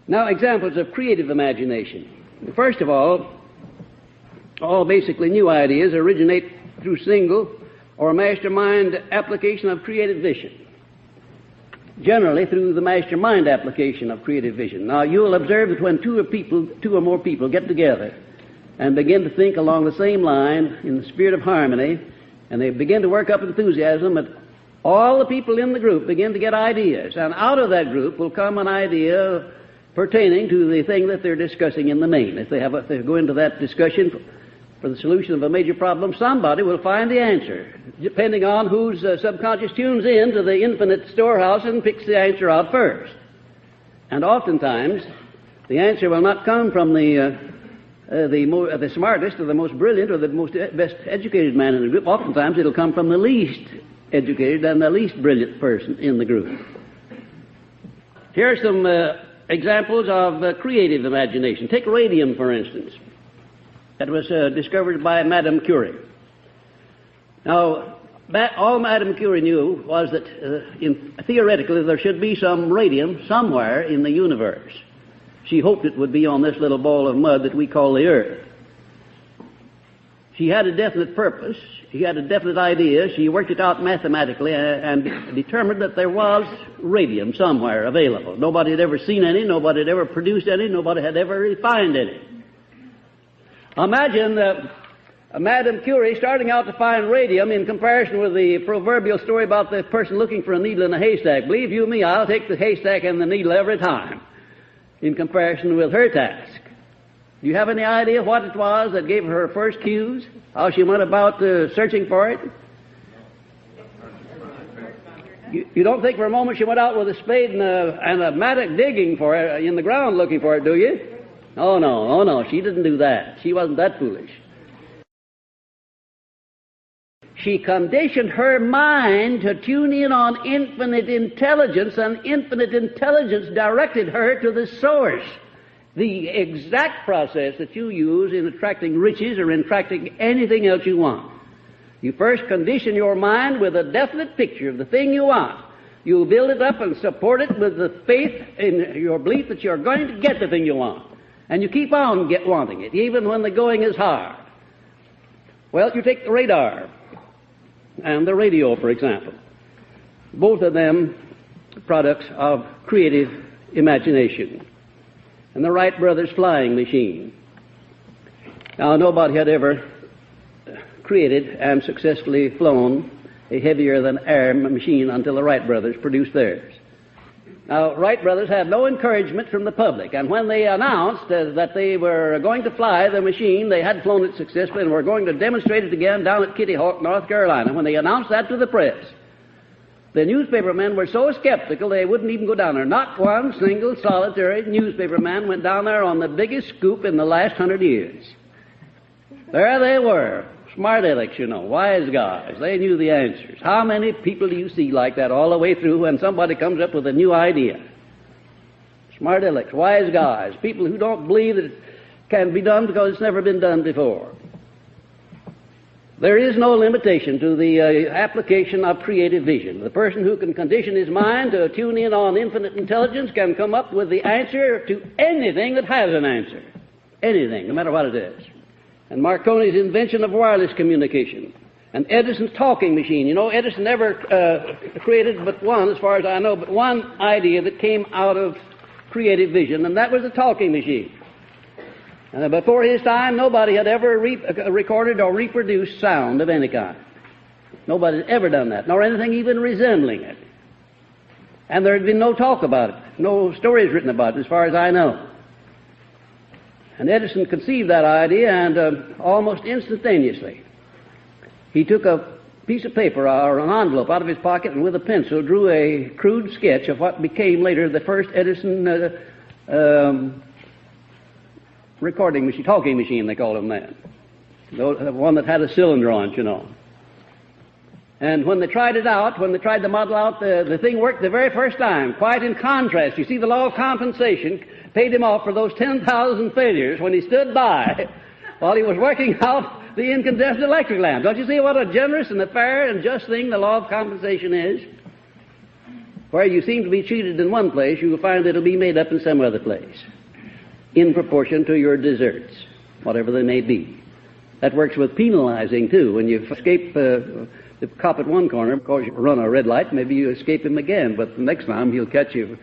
Now, examples of creative imagination. First of all basically new ideas originate through single or mastermind application of creative vision. Generally through the mastermind application of creative vision. Now, you'll observe that when two or more people get together and begin to think along the same line in the spirit of harmony, and they begin to work up enthusiasm, that all the people in the group begin to get ideas, and out of that group will come an idea pertaining to the thing that they're discussing in the main. If they go into that discussion for the solution of a major problem, somebody will find the answer, depending on whose subconscious tunes in to the infinite storehouse and picks the answer out first. And oftentimes, the answer will not come from the smartest or the most brilliant or the most best educated man in the group. Oftentimes, it'll come from the least educated and the least brilliant person in the group. Here are some examples of creative imagination. Take radium, for instance. That was discovered by Madame Curie. Now, all Madame Curie knew was that theoretically there should be some radium somewhere in the universe. She hoped it would be on this little ball of mud that we call the Earth. She had a definite purpose. She had a definite idea. She worked it out mathematically and determined that there was radium somewhere available. Nobody had ever seen any. Nobody had ever produced any. Nobody had ever refined any. Imagine Madame Curie starting out to find radium in comparison with the proverbial story about the person looking for a needle in a haystack. Believe you me, I'll take the haystack and the needle every time in comparison with her task. Do you have any idea what it was that gave her first cues? How she went about searching for it? You don't think for a moment she went out with a spade and a mattock digging for it in the ground looking for it, do you? Oh no, she didn't do that. She wasn't that foolish. She conditioned her mind to tune in on infinite intelligence, and infinite intelligence directed her to the source. The exact process that you use in attracting riches or in attracting anything else you want. You first condition your mind with a definite picture of the thing you want. You build it up and support it with the faith in your belief that you're going to get the thing you want. And you keep on wanting it, even when the going is hard. Well, you take the radar and the radio, for example. Both of them products of creative imagination. And the Wright brothers flying machine. Now, nobody had ever created and successfully flown a heavier-than-air machine until the Wright brothers produced theirs. Now, Wright brothers had no encouragement from the public, and when they announced that they were going to fly the machine, they had flown it successfully and were going to demonstrate it again down at Kitty Hawk, North Carolina. When they announced that to the press, the newspaper men were so skeptical they wouldn't even go down there. Not one single solitary newspaper man went down there on the biggest scoop in the last 100 years. There they were, smart alecks, you know, wise guys. They knew the answers. How many people do you see like that all the way through when somebody comes up with a new idea? Smart alecks, wise guys, people who don't believe that it can be done because it's never been done before. There is no limitation to the application of creative vision. The person who can condition his mind to tune in on infinite intelligence can come up with the answer to anything that has an answer. Anything, no matter what it is. And Marconi's invention of wireless communication. And Edison's talking machine. You know, Edison never created but one, as far as I know, but one idea that came out of creative vision, and that was the talking machine. And before his time, nobody had ever recorded or reproduced sound of any kind. Nobody had ever done that, nor anything even resembling it. And there had been no talk about it, no stories written about it, as far as I know. And Edison conceived that idea, and almost instantaneously, he took a piece of paper or an envelope out of his pocket and with a pencil drew a crude sketch of what became later the first Edison recording machine, talking machine, they called them then. The one that had a cylinder on it, you know. And when they tried it out, when they tried to model out, the thing worked the very first time, quite in contrast. You see, the law of compensation paid him off for those 10,000 failures when he stood by while he was working out the incandescent electric lamp. Don't you see what a generous and a fair and just thing the law of compensation is? Where you seem to be cheated in one place, you will find it'll be made up in some other place, in proportion to your deserts, whatever they may be. That works with penalizing, too. When you escape the cop at one corner, because you run a red light, maybe you escape him again, but the next time he'll catch you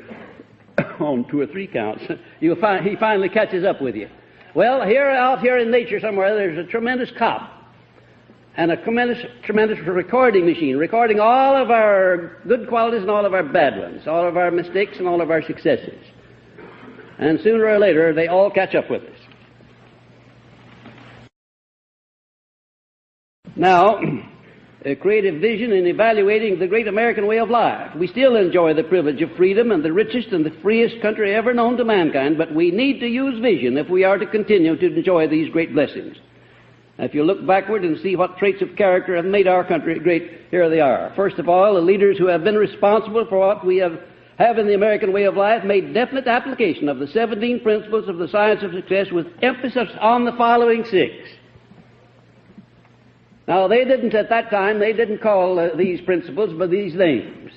on 2 or 3 counts. He finally catches up with you. Well, out here in nature somewhere, there's a tremendous cop and a tremendous recording machine, recording all of our good qualities and all of our bad ones, all of our mistakes and all of our successes. And sooner or later, they all catch up with us. Now, a creative vision in evaluating the great American way of life. We still enjoy the privilege of freedom and the richest and the freest country ever known to mankind, but we need to use vision if we are to continue to enjoy these great blessings. If you look backward and see what traits of character have made our country great, here they are. First of all, the leaders who have been responsible for what we have in the American way of life made definite application of the 17 principles of the science of success with emphasis on the following 6. Now, they didn't, at that time, they didn't call these principles by these names.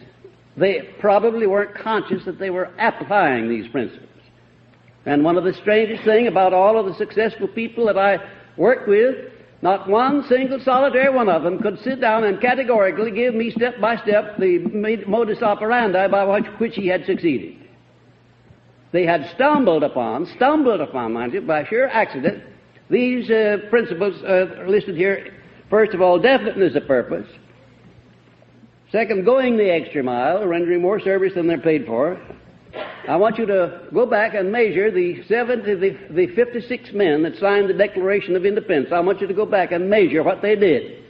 They probably weren't conscious that they were applying these principles. And one of the strangest things about all of the successful people that I worked with, Not one single solitary one of them could sit down and categorically give me step by step the modus operandi by which he had succeeded. They had stumbled upon, mind you, by sheer accident, these principles listed here. First of all, definiteness of purpose. Second, going the extra mile, rendering more service than they're paid for. I want you to go back and measure the 56 men that signed the Declaration of Independence. I want you to go back and measure what they did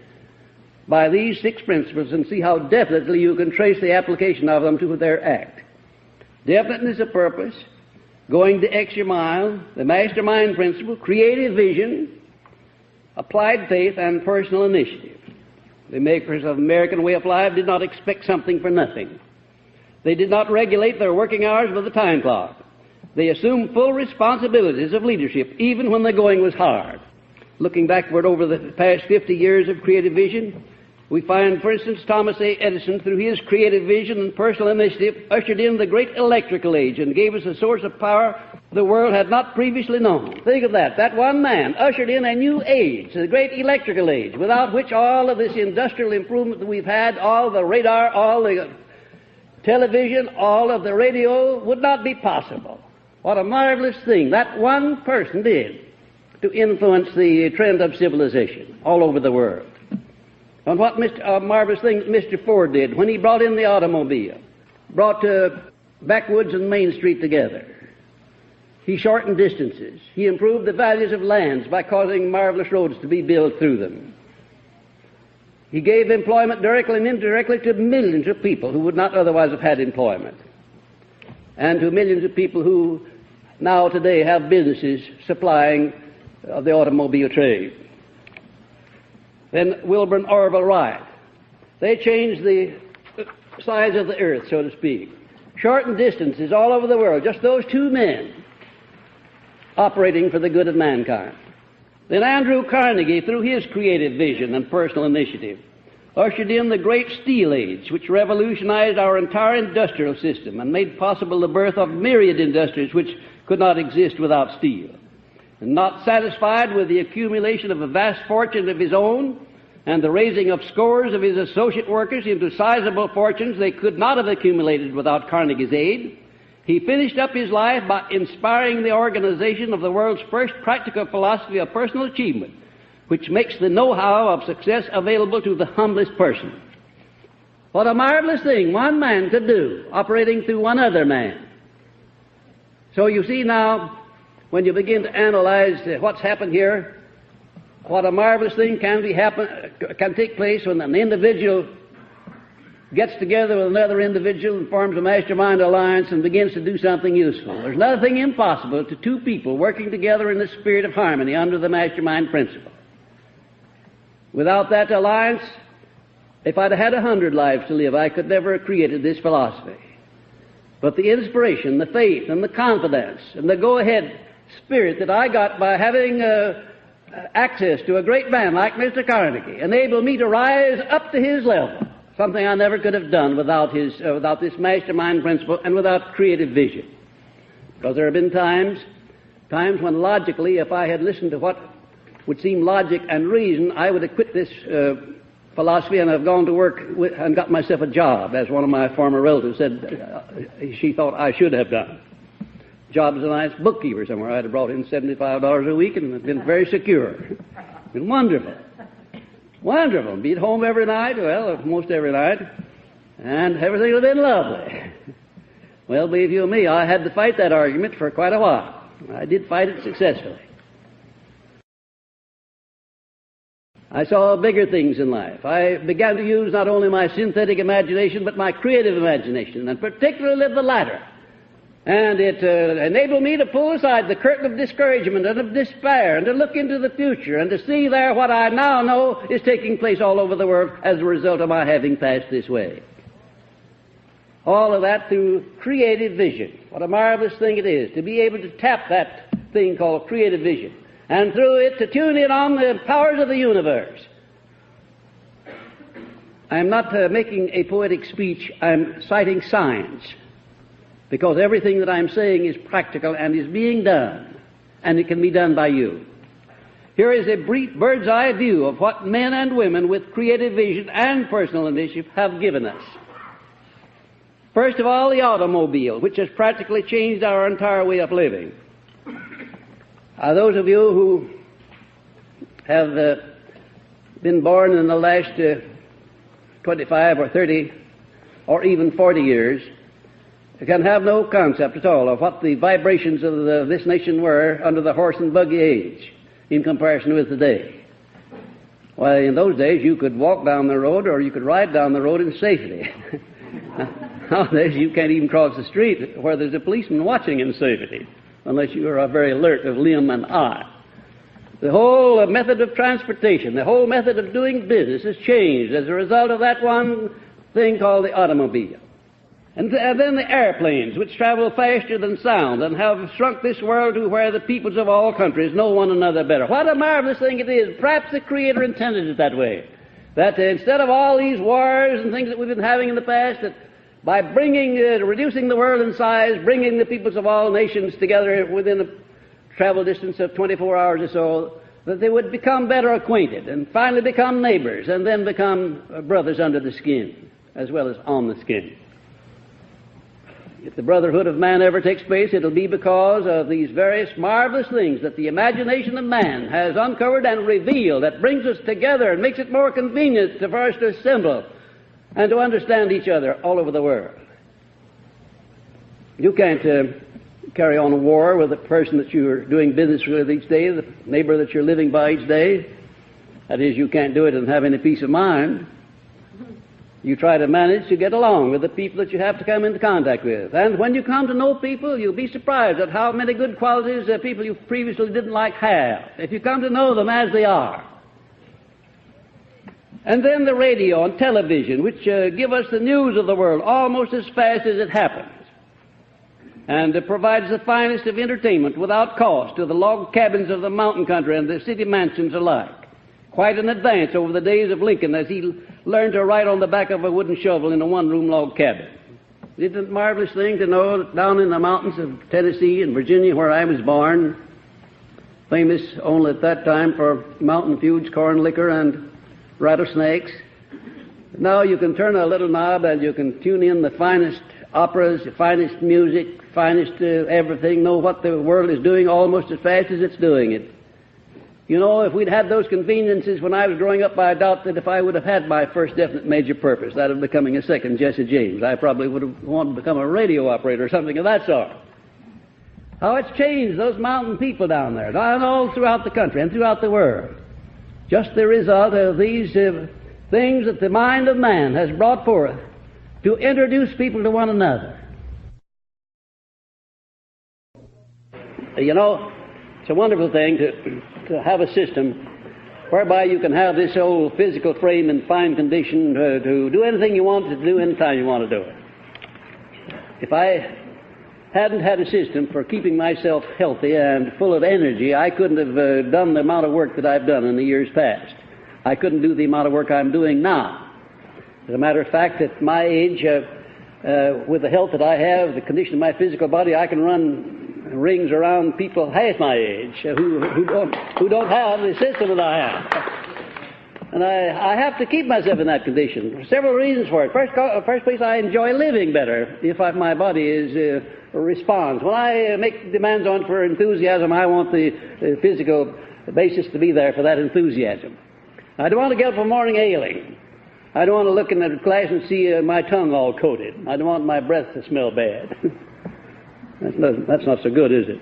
by these 6 principles and see how definitely you can trace the application of them to their act. Definiteness of purpose, going the extra mile, the mastermind principle, creative vision, applied faith, and personal initiative. The makers of American way of life did not expect something for nothing. They did not regulate their working hours with a time clock. They assumed full responsibilities of leadership, even when the going was hard. Looking backward over the past 50 years of creative vision, we find, for instance, Thomas A. Edison, through his creative vision and personal initiative, ushered in the great electrical age and gave us a source of power the world had not previously known. Think of that. That one man ushered in a new age, the great electrical age, without which all of this industrial improvement that we've had, all the radar, all the television, all of the radio, would not be possible. What a marvelous thing that one person did to influence the trend of civilization all over the world. And what marvelous thing Mr. Ford did when he brought in the automobile, brought backwoods and Main Street together. He shortened distances. He improved the values of lands by causing marvelous roads to be built through them. He gave employment directly and indirectly to millions of people who would not otherwise have had employment, and to millions of people who now today have businesses supplying the automobile trade. Then Wilbur and Orville Wright. They changed the size of the earth, so to speak. Shortened distances all over the world. Just those 2 men operating for the good of mankind. Then Andrew Carnegie, through his creative vision and personal initiative, ushered in the great steel age, which revolutionized our entire industrial system and made possible the birth of myriad industries which could not exist without steel. And not satisfied with the accumulation of a vast fortune of his own and the raising of scores of his associate workers into sizable fortunes they could not have accumulated without Carnegie's aid, he finished up his life by inspiring the organization of the world's first practical philosophy of personal achievement, which makes the know-how of success available to the humblest person. What a marvelous thing one man could do, operating through one other man. So you see now, when you begin to analyze what's happened here, what a marvelous thing can take place when an individual gets together with another individual and forms a mastermind alliance and begins to do something useful. There's nothing impossible to 2 people working together in the spirit of harmony under the mastermind principle. Without that alliance, if I'd had 100 lives to live, I could never have created this philosophy. But the inspiration, the faith, and the confidence, and the go-ahead spirit that I got by having access to a great man like Mr. Carnegie enabled me to rise up to his level, something I never could have done without this mastermind principle and without creative vision. Because there have been times when logically, if I had listened to what would seem logic and reason, I would have quit this philosophy and have gone to work and got myself a job, as one of my former relatives said she thought I should have done. Job as a nice bookkeeper somewhere. I'd have brought in $75 a week and been very secure. Been wonderful. Wonderful. Be at home every night, well, most every night, and everything would have been lovely. Well, believe you me, I had to fight that argument for quite a while. I did fight it successfully. I saw bigger things in life. I began to use not only my synthetic imagination, but my creative imagination, and particularly the latter. And it enabled me to pull aside the curtain of discouragement and of despair and to look into the future and to see there what I now know is taking place all over the world as a result of my having passed this way. All of that through creative vision. What a marvelous thing it is to be able to tap that thing called creative vision and through it to tune in on the powers of the universe. I'm not making a poetic speech. I'm citing science. Because everything that I'm saying is practical and is being done, and it can be done by you. Here is a brief bird's eye view of what men and women with creative vision and personal initiative have given us. First of all, the automobile, which has practically changed our entire way of living. Those of you who have been born in the last 25 or 30 or even 40 years can have no concept at all of what the vibrations of this nation were under the horse and buggy age in comparison with today. Why, in those days you could walk down the road or you could ride down the road in safety. Nowadays you can't even cross the street where there's a policeman watching in safety, unless you are very alert of limb and eye. The whole method of transportation, the whole method of doing business has changed as a result of that one thing called the automobile. And then the airplanes, which travel faster than sound and have shrunk this world to where the peoples of all countries know one another better. What a marvelous thing it is. Perhaps the Creator intended it that way. That instead of all these wars and things that we've been having in the past, that by reducing the world in size, bringing the peoples of all nations together within a travel distance of 24 hours or so, that they would become better acquainted and finally become neighbors and then become brothers under the skin as well as on the skin. If the brotherhood of man ever takes place, it'll be because of these various marvelous things that the imagination of man has uncovered and revealed that brings us together and makes it more convenient for us to assemble and to understand each other all over the world. You can't carry on a war with the person that you're doing business with each day, the neighbor that you're living by each day. That is, you can't do it and have any peace of mind. You try to manage to get along with the people that you have to come into contact with. And when you come to know people, you'll be surprised at how many good qualities people you previously didn't like have, if you come to know them as they are. And then the radio and television, which give us the news of the world almost as fast as it happens. And it provides the finest of entertainment without cost to the log cabins of the mountain country and the city mansions alike. Quite an advance over the days of Lincoln as he learned to write on the back of a wooden shovel in a one-room log cabin. Isn't it a marvelous thing to know that down in the mountains of Tennessee and Virginia, where I was born, famous only at that time for mountain feuds, corn liquor, and rattlesnakes, now you can turn a little knob and you can tune in the finest operas, the finest music, finest everything, know what the world is doing almost as fast as it's doing it. You know, if we'd had those conveniences when I was growing up, I doubt that if I would have had my first definite major purpose, that of becoming a second Jesse James, I probably would have wanted to become a radio operator or something of that sort. How it's changed those mountain people down there, and all throughout the country and throughout the world. Just the result of these things that the mind of man has brought forth to introduce people to one another. You know, it's a wonderful thing to have a system whereby you can have this old physical frame in fine condition to do anything you want to do anytime you want to do it. If I hadn't had a system for keeping myself healthy and full of energy, I couldn't have done the amount of work that I've done in the years past. I couldn't do the amount of work I'm doing now. As a matter of fact, at my age, with the health that I have, the condition of my physical body, I can run rings around people half my age who don't have the system that I have. And I have to keep myself in that condition. For several reasons for it. First place, I enjoy living better if my body responds. When I make demands on for enthusiasm, I want the physical basis to be there for that enthusiasm. I don't want to get up in the morning ailing. I don't want to look in the glass and see my tongue all coated. I don't want my breath to smell bad. That's not so good, is it?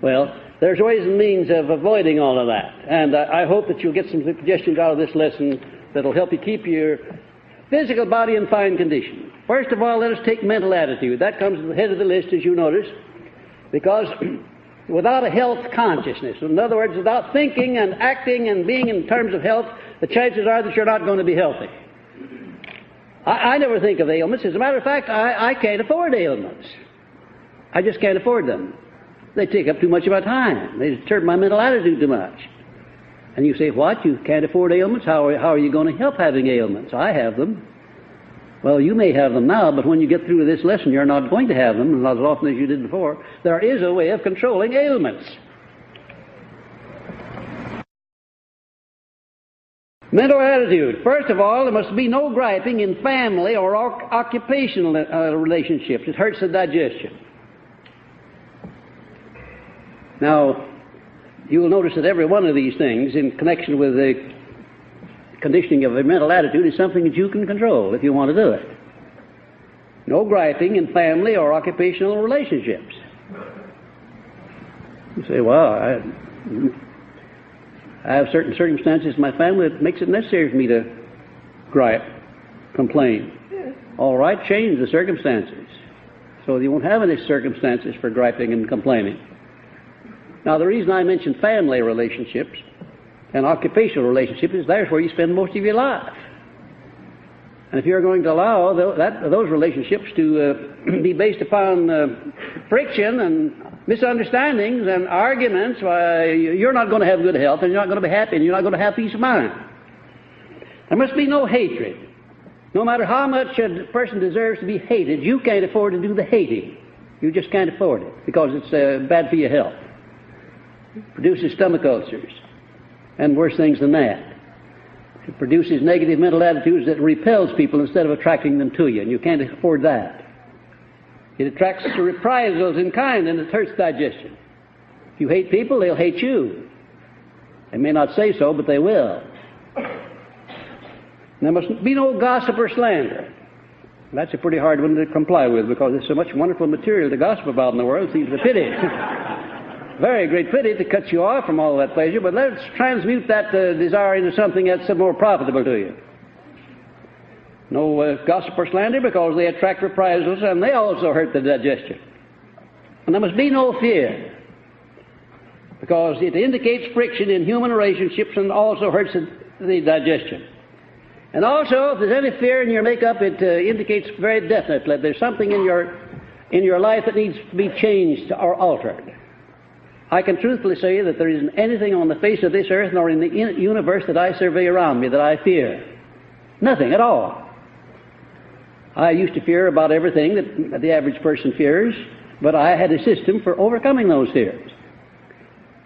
Well, there's ways and means of avoiding all of that. And I hope that you'll get some suggestions out of this lesson that'll help you keep your physical body in fine condition. First of all, let us take mental attitude. That comes at the head of the list, as you notice, because without a health consciousness, in other words, without thinking and acting and being in terms of health, the chances are that you're not going to be healthy. I never think of ailments. As a matter of fact, I can't afford ailments. I just can't afford them. They take up too much of my time. They disturb my mental attitude too much. And you say, what? You can't afford ailments? How are you going to help having ailments? I have them. Well, you may have them now, but when you get through this lesson, you're not going to have them, not as often as you did before. There is a way of controlling ailments. Mental attitude. First of all, there must be no griping in family or occupational relationships. It hurts the digestion. Now, you will notice that every one of these things in connection with the conditioning of a mental attitude is something that you can control if you want to do it. No griping in family or occupational relationships. You say, well, I have certain circumstances in my family that makes it necessary for me to gripe, complain. All right, change the circumstances so you won't have any circumstances for griping and complaining. Now, the reason I mention family relationships and occupational relationships is that's where you spend most of your life. And if you're going to allow those relationships to be based upon friction and misunderstandings and arguments, why, you're not going to have good health, and you're not going to be happy, and you're not going to have peace of mind. There must be no hatred. No matter how much a person deserves to be hated, you can't afford to do the hating. You just can't afford it because it's bad for your health. It produces stomach ulcers and worse things than that. It produces negative mental attitudes that repels people instead of attracting them to you, and you can't afford that. It attracts reprisals in kind, and it hurts digestion. If you hate people, they'll hate you. They may not say so, but they will. There must be no gossip or slander. That's a pretty hard one to comply with because there's so much wonderful material to gossip about in the world. It seems a pity. Very great pity to cut you off from all that pleasure, but let's transmute that desire into something that's more profitable to you. No gossip or slander because they attract reprisals and they also hurt the digestion. And there must be no fear because it indicates friction in human relationships and also hurts the digestion. And also, if there's any fear in your makeup, it indicates very definitely that there's something in your life that needs to be changed or altered. I can truthfully say that there isn't anything on the face of this earth nor in the universe that I survey around me that I fear. Nothing at all. I used to fear about everything that the average person fears, but I had a system for overcoming those fears.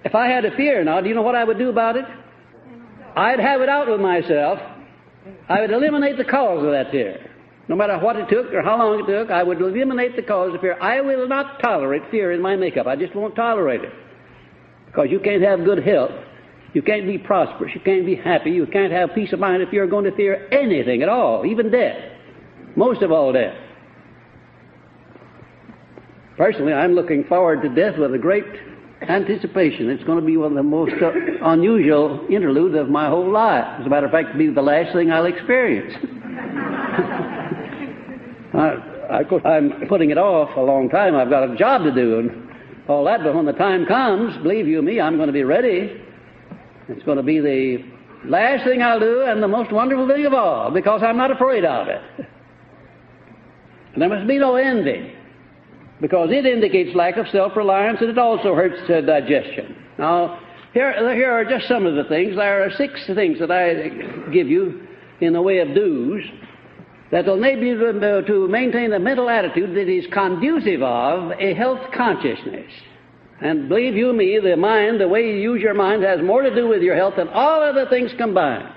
If I had a fear now, do you know what I would do about it? I'd have it out with myself. I would eliminate the cause of that fear. No matter what it took or how long it took, I would eliminate the cause of fear. I will not tolerate fear in my makeup. I just won't tolerate it. Because you can't have good health. You can't be prosperous. You can't be happy. You can't have peace of mind if you're going to fear anything at all, even death. Most of all, death. Personally, I'm looking forward to death with a great anticipation. It's going to be one of the most unusual interludes of my whole life. As a matter of fact, it'll be the last thing I'll experience. I'm putting it off a long time. I've got a job to do and all that, but when the time comes, believe you me, I'm going to be ready. It's going to be the last thing I'll do and the most wonderful thing of all, because I'm not afraid of it. And there must be no envy, because it indicates lack of self-reliance, and it also hurts digestion. Now, here are just some of the things. There are 6 things that I give you in the way of do's that will enable you to maintain a mental attitude that is conducive of a health consciousness. And believe you me, the mind, the way you use your mind, has more to do with your health than all other things combined.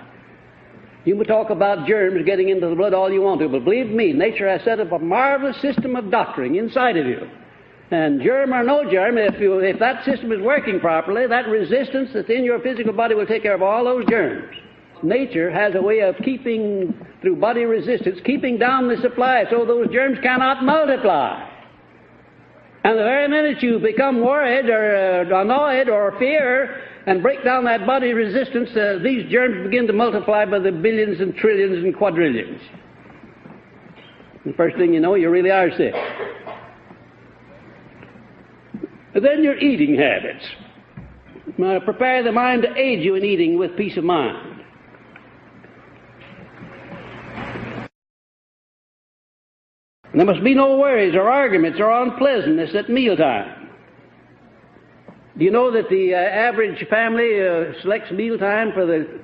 You may talk about germs getting into the blood all you want to, but believe me, nature has set up a marvelous system of doctoring inside of you. And germ or no germ, if that system is working properly, that resistance that's in your physical body will take care of all those germs. Nature has a way of keeping, through body resistance, keeping down the supply so those germs cannot multiply. And the very minute you become worried or annoyed or fear and break down that body resistance, these germs begin to multiply by the billions and trillions and quadrillions. The first thing you know, you really are sick. And then your eating habits. Now, prepare the mind to aid you in eating with peace of mind. There must be no worries or arguments or unpleasantness at mealtime. Do you know that the average family selects mealtime for the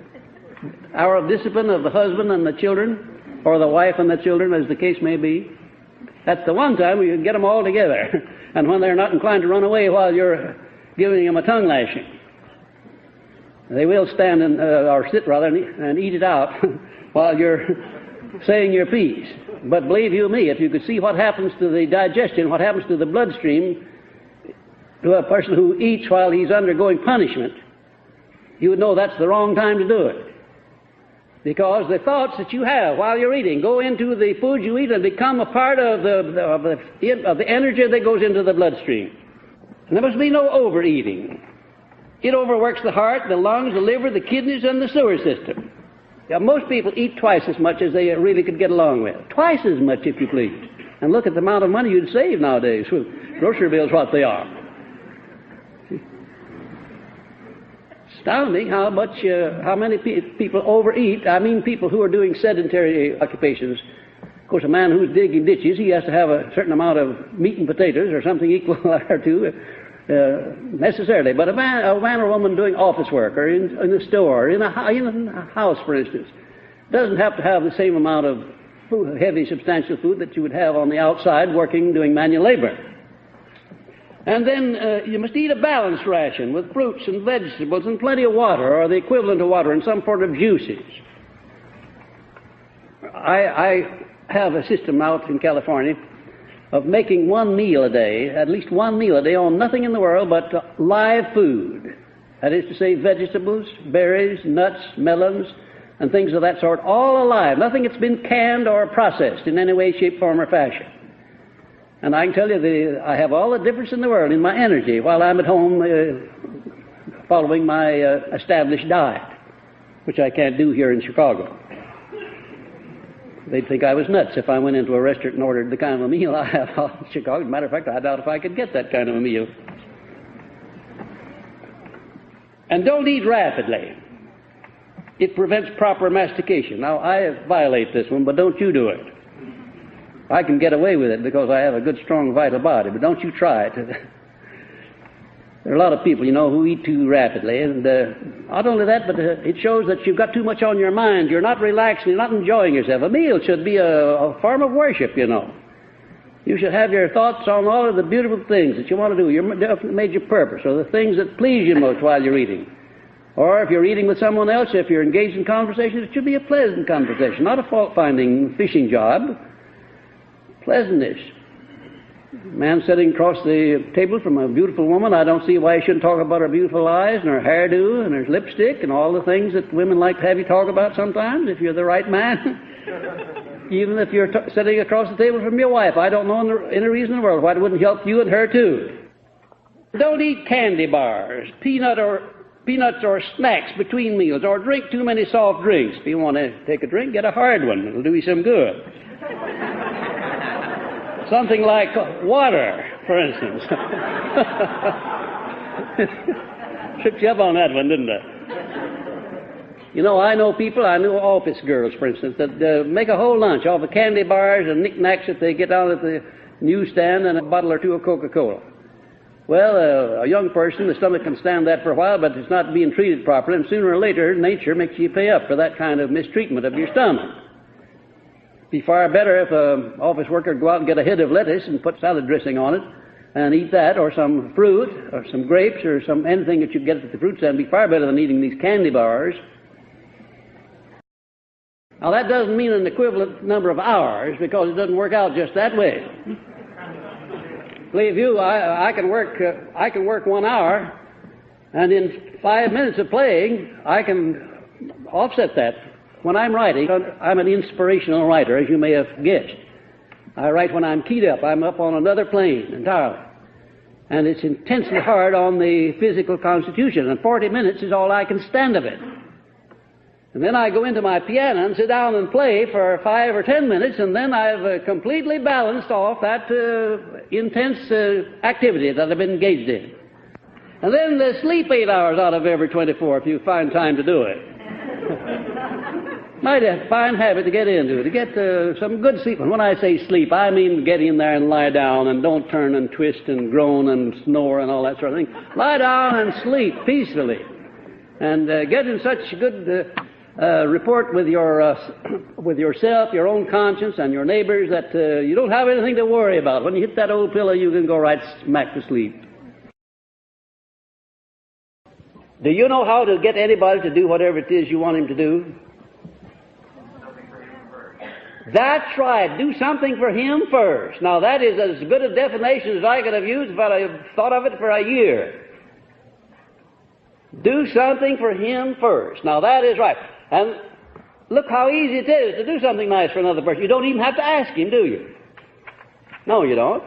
hour of discipline of the husband and the children, or the wife and the children, as the case may be? That's the one time where you can get them all together, and when they're not inclined to run away while you're giving them a tongue lashing. They will stand or sit rather, and eat it out while you're saying your piece. But believe you me, if you could see what happens to the digestion, what happens to the bloodstream to a person who eats while he's undergoing punishment, you would know that's the wrong time to do it. Because the thoughts that you have while you're eating go into the food you eat and become a part of the energy that goes into the bloodstream. And there must be no overeating. It overworks the heart, the lungs, the liver, the kidneys, and the sewer system. Yeah, most people eat twice as much as they really could get along with. Twice as much, if you please. And look at the amount of money you'd save nowadays. Grocery bills, what they are. Astounding how many people overeat. I mean people who are doing sedentary occupations. Of course, a man who's digging ditches, he has to have a certain amount of meat and potatoes or something equal to necessarily. But a man or woman doing office work or in the store, or in a house, for instance, doesn't have to have the same amount of food, heavy, substantial food that you would have on the outside working, doing manual labor. And then you must eat a balanced ration with fruits and vegetables and plenty of water, or the equivalent of water, and some sort of juices. I have a system out in California of making one meal a day, at least one meal a day, on nothing in the world but live food. That is to say, vegetables, berries, nuts, melons, and things of that sort, all alive. Nothing that's been canned or processed in any way, shape, form, or fashion. And I can tell you, I have all the difference in the world in my energy while I'm at home following my established diet, which I can't do here in Chicago. They'd think I was nuts if I went into a restaurant and ordered the kind of a meal I have in Chicago. As a matter of fact, I doubt if I could get that kind of a meal. And don't eat rapidly. It prevents proper mastication. Now, I violate this one, but don't you do it. I can get away with it because I have a good, strong, vital body, but don't you try it. There are a lot of people, who eat too rapidly, and not only that, but it shows that you've got too much on your mind. You're not relaxing, you're not enjoying yourself. A meal should be a form of worship, You should have your thoughts on all of the beautiful things that you want to do, your major purpose, or the things that please you most while you're eating. Or if you're eating with someone else, if you're engaged in conversation, it should be a pleasant conversation, not a fault-finding fishing job. Pleasantness. A man sitting across the table from a beautiful woman, I don't see why he shouldn't talk about her beautiful eyes and her hairdo and her lipstick and all the things that women like to have you talk about sometimes, if you're the right man. Even if you're sitting across the table from your wife, I don't know any reason in the world why it wouldn't help you and her too. Don't eat candy bars, peanuts or snacks between meals, or drink too many soft drinks. If you want to take a drink, get a hard one. It'll do you some good. Something like water, for instance. Tripped you up on that one, didn't it? I know people, I know office girls, for instance, that make a whole lunch off of candy bars and knickknacks that they get down at the newsstand and a bottle or two of Coca-Cola. Well, a young person, the stomach can stand that for a while, but it's not being treated properly, and sooner or later, nature makes you pay up for that kind of mistreatment of your stomach. It'd be far better if an office worker would go out and get a head of lettuce and put salad dressing on it and eat that, or some fruit, or some grapes, or anything that you get at the fruit stand. It'd be far better than eating these candy bars. Now, that doesn't mean an equivalent number of hours, because it doesn't work out just that way. Believe you, I can work 1 hour, and in 5 minutes of playing, I can offset that. When I'm writing, I'm an inspirational writer, as you may have guessed. I write when I'm keyed up. I'm up on another plane entirely. And it's intensely hard on the physical constitution, and 40 minutes is all I can stand of it. And then I go into my piano and sit down and play for 5 or 10 minutes, and then I've completely balanced off that intense activity that I've been engaged in. And then sleep 8 hours out of every 24 if you find time to do it. Might a fine habit to get into, to get some good sleep. And when I say sleep, I mean get in there and lie down and don't turn and twist and groan and snore and all that sort of thing. Lie down and sleep peacefully, and get in such good report with yourself, your own conscience, and your neighbors that you don't have anything to worry about. When you hit that old pillow, you can go right smack to sleep. Do you know how to get anybody to do whatever it is you want him to do? That's right. Do something for him first. Now, that is as good a definition as I could have used if I had thought of it for a year. Do something for him first. Now, that is right. And look how easy it is to do something nice for another person. You don't even have to ask him, do you? No, you don't.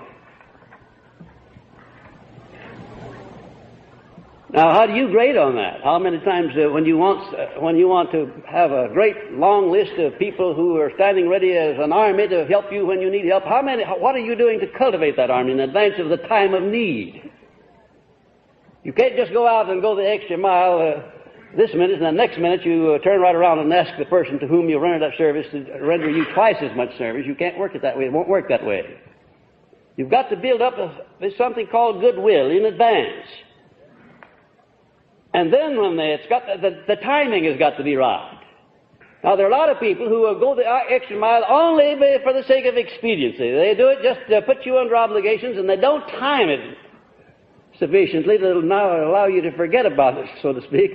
Now, how do you grade on that? How many times when you want to have a great long list of people who are standing ready as an army to help you when you need help, what are you doing to cultivate that army in advance of the time of need? You can't just go out and go the extra mile this minute, and the next minute you turn right around and ask the person to whom you rendered that service to render you twice as much service. You can't work it that way. It won't work that way. You've got to build up something called goodwill in advance. And then when it's got the timing has got to be right. Now, there are a lot of people who will go the extra mile only for the sake of expediency. They do it just to put you under obligations, and they don't time it sufficiently to now allow you to forget about it, so to speak.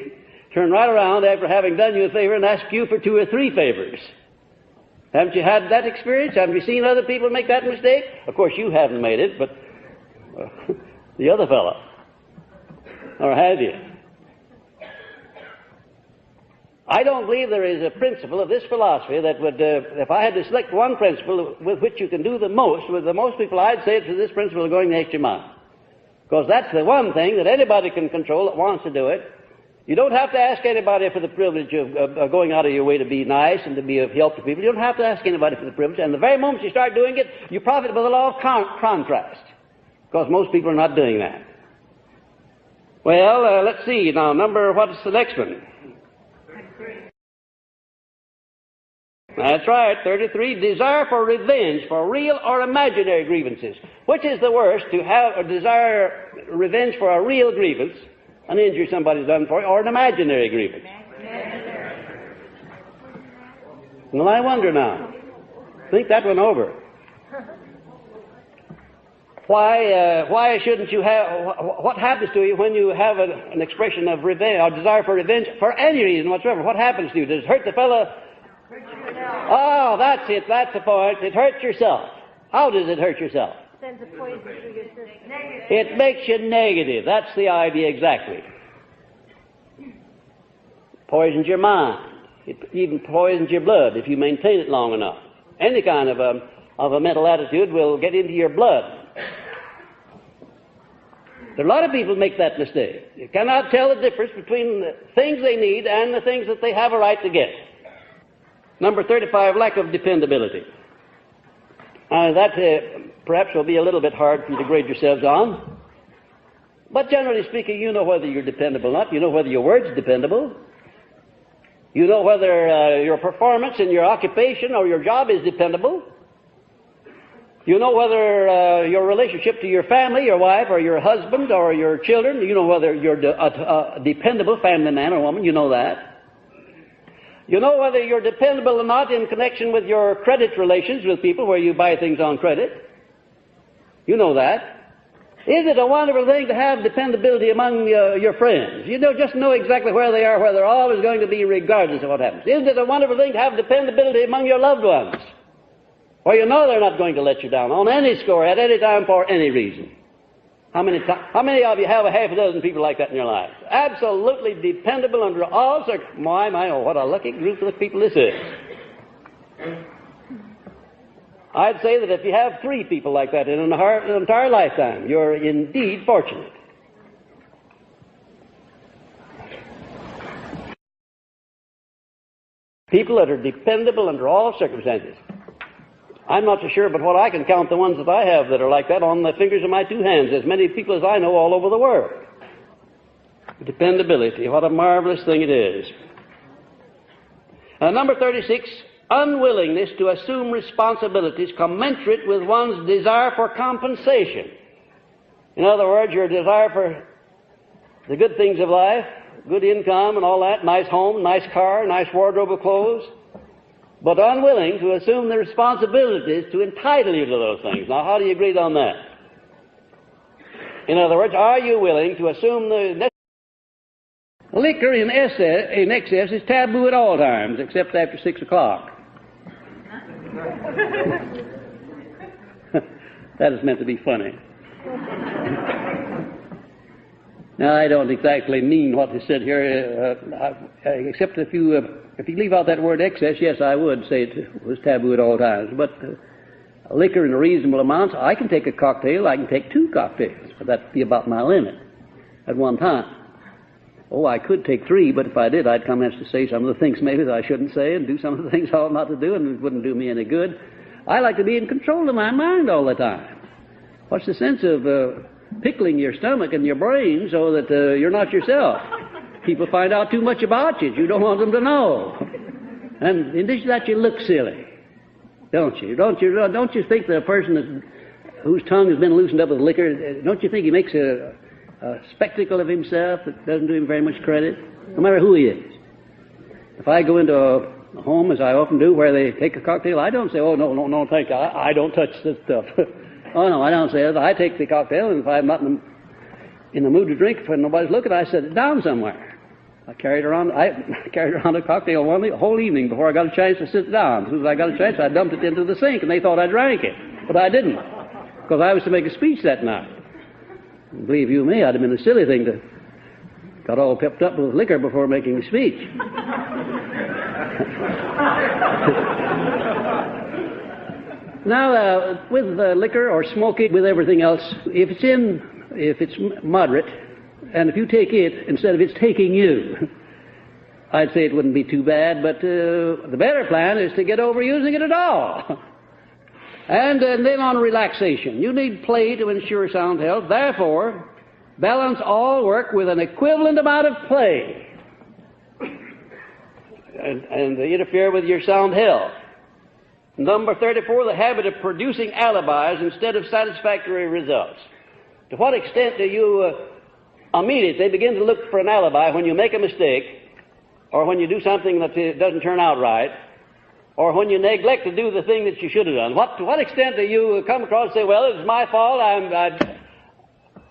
Turn right around after having done you a favor and ask you for 2 or 3 favors. Haven't you had that experience? Haven't you seen other people make that mistake? Of course, you haven't made it, but the other fellow. Or have you? I don't believe there is a principle of this philosophy that would, if I had to select one principle with which you can do the most, with the most people, I'd say it's this principle of going the extra mile. Because that's the one thing that anybody can control that wants to do it. You don't have to ask anybody for the privilege of going out of your way to be nice and to be of help to people. You don't have to ask anybody for the privilege. And the very moment you start doing it, you profit by the law of contrast. Because most people are not doing that. Well, let's see. Now, what's the next one? That's right, 33. Desire for revenge for real or imaginary grievances. Which is the worst, to have or desire revenge for a real grievance, an injury somebody's done for you, or an imaginary grievance? Well, I wonder now. Think that one over. Why shouldn't you have... What happens to you when you have an expression of revenge, or desire for revenge, for any reason whatsoever? What happens to you? Does it hurt the fellow? Oh, that's it. That's the point. It hurts yourself. How does it hurt yourself? Sends a poison through your system. It makes you negative. That's the idea exactly. Poisons your mind. It even poisons your blood if you maintain it long enough. Any kind of a mental attitude will get into your blood. There are a lot of people make that mistake. You cannot tell the difference between the things they need and the things that they have a right to get. Number 35, lack of dependability. That perhaps will be a little bit hard for you to grade yourselves on. But generally speaking, you know whether you're dependable or not. You know whether your word's dependable. You know whether your performance in your occupation or your job is dependable. You know whether your relationship to your family, your wife, or your husband, or your children, you know whether you're a dependable family man or woman. You know that. You know whether you're dependable or not in connection with your credit relations with people where you buy things on credit. You know that. Is it a wonderful thing to have dependability among your friends? You just know exactly where they are, where they're always going to be regardless of what happens. Isn't it a wonderful thing to have dependability among your loved ones? Where you know they're not going to let you down on any score, at any time, for any reason. How many of you have a half a dozen people like that in your life? Absolutely dependable under all circumstances. My, oh, what a lucky group of people this is. I'd say that if you have 3 people like that in an entire lifetime, you're indeed fortunate. People that are dependable under all circumstances. I'm not so sure, but what I can count the ones that I have that are like that on the fingers of my 2 hands, as many people as I know all over the world. Dependability, what a marvelous thing it is. Number 36, unwillingness to assume responsibilities commensurate with one's desire for compensation. In other words, your desire for the good things of life, good income and all that, nice home, nice car, nice wardrobe of clothes, but unwilling to assume the responsibilities to entitle you to those things. Now, how do you agree on that? In other words, are you willing to assume Liquor in excess is taboo at all times, except after 6 o'clock. That is meant to be funny. Now, I don't exactly mean what is said here, except if you leave out that word excess, yes, I would say it was taboo at all times. But liquor in reasonable amounts, I can take a cocktail, I can take 2 cocktails, but that'd be about my limit at one time. Oh, I could take 3, but if I did, I'd come to say some of the things maybe that I shouldn't say and do some of the things I ought not to do, and it wouldn't do me any good. I like to be in control of my mind all the time. What's the sense of pickling your stomach and your brain so that you're not yourself? People find out too much about you. You don't want them to know. And in addition to that, you look silly, don't you? Don't you think that a person whose tongue has been loosened up with liquor, don't you think he makes a spectacle of himself that doesn't do him very much credit, no matter who he is? If I go into a home, as I often do, where they take a cocktail, I don't say, oh, no, thank you, I don't touch this stuff. Oh, no, I don't say that. I take the cocktail, and if I'm not in the mood to drink, if nobody's looking, I set it down somewhere. I carried around a cocktail the whole evening before I got a chance to sit down. As soon as I got a chance, I dumped it into the sink, and they thought I drank it. But I didn't, because I was to make a speech that night. And believe you me, I'd have been a silly thing to got all pepped up with liquor before making a speech. Now, with liquor or smoking, with everything else, if it's moderate, and if you take it instead of it's taking you, I'd say it wouldn't be too bad, but the better plan is to get over using it at all. And then on relaxation. You need play to ensure sound health. Therefore, balance all work with an equivalent amount of play and interfere with your sound health. Number 34, the habit of producing alibis instead of satisfactory results. To what extent do you immediately begin to look for an alibi when you make a mistake, or when you do something that doesn't turn out right, or when you neglect to do the thing that you should have done? To what extent do you come across and say, well, it was my fault, I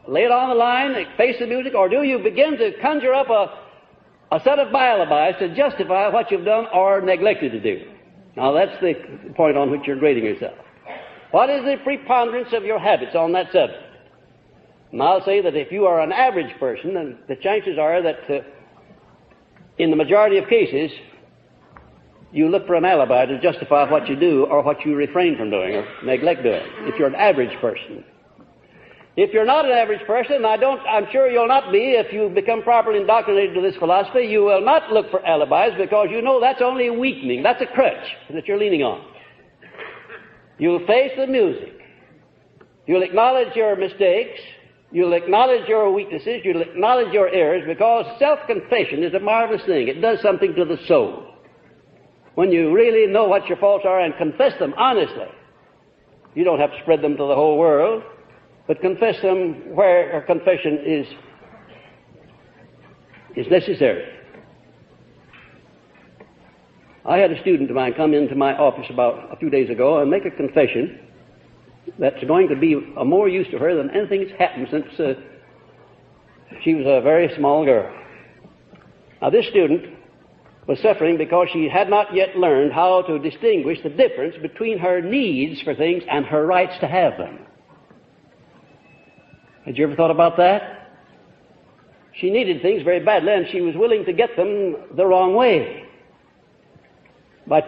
lay it on the line, face the music, or do you begin to conjure up a set of alibis to justify what you've done or neglected to do? Now, that's the point on which you're grading yourself. What is the preponderance of your habits on that subject? And I'll say that if you are an average person, then the chances are that in the majority of cases, you look for an alibi to justify what you do or what you refrain from doing or neglect doing, if you're an average person. If you're not an average person, I'm sure you'll not be if you become properly indoctrinated to this philosophy, you will not look for alibis because you know that's only a weakening. That's a crutch that you're leaning on. You'll face the music. You'll acknowledge your mistakes. You'll acknowledge your weaknesses. You'll acknowledge your errors, because self-confession is a marvelous thing. It does something to the soul. When you really know what your faults are and confess them honestly, you don't have to spread them to the whole world, but confess them where confession is necessary. I had a student of mine come into my office about a few days ago and make a confession that's going to be of more use to her than anything that's happened since she was a very small girl. Now, this student was suffering because she had not yet learned how to distinguish the difference between her needs for things and her rights to have them. Had you ever thought about that? She needed things very badly, and she was willing to get them the wrong way, by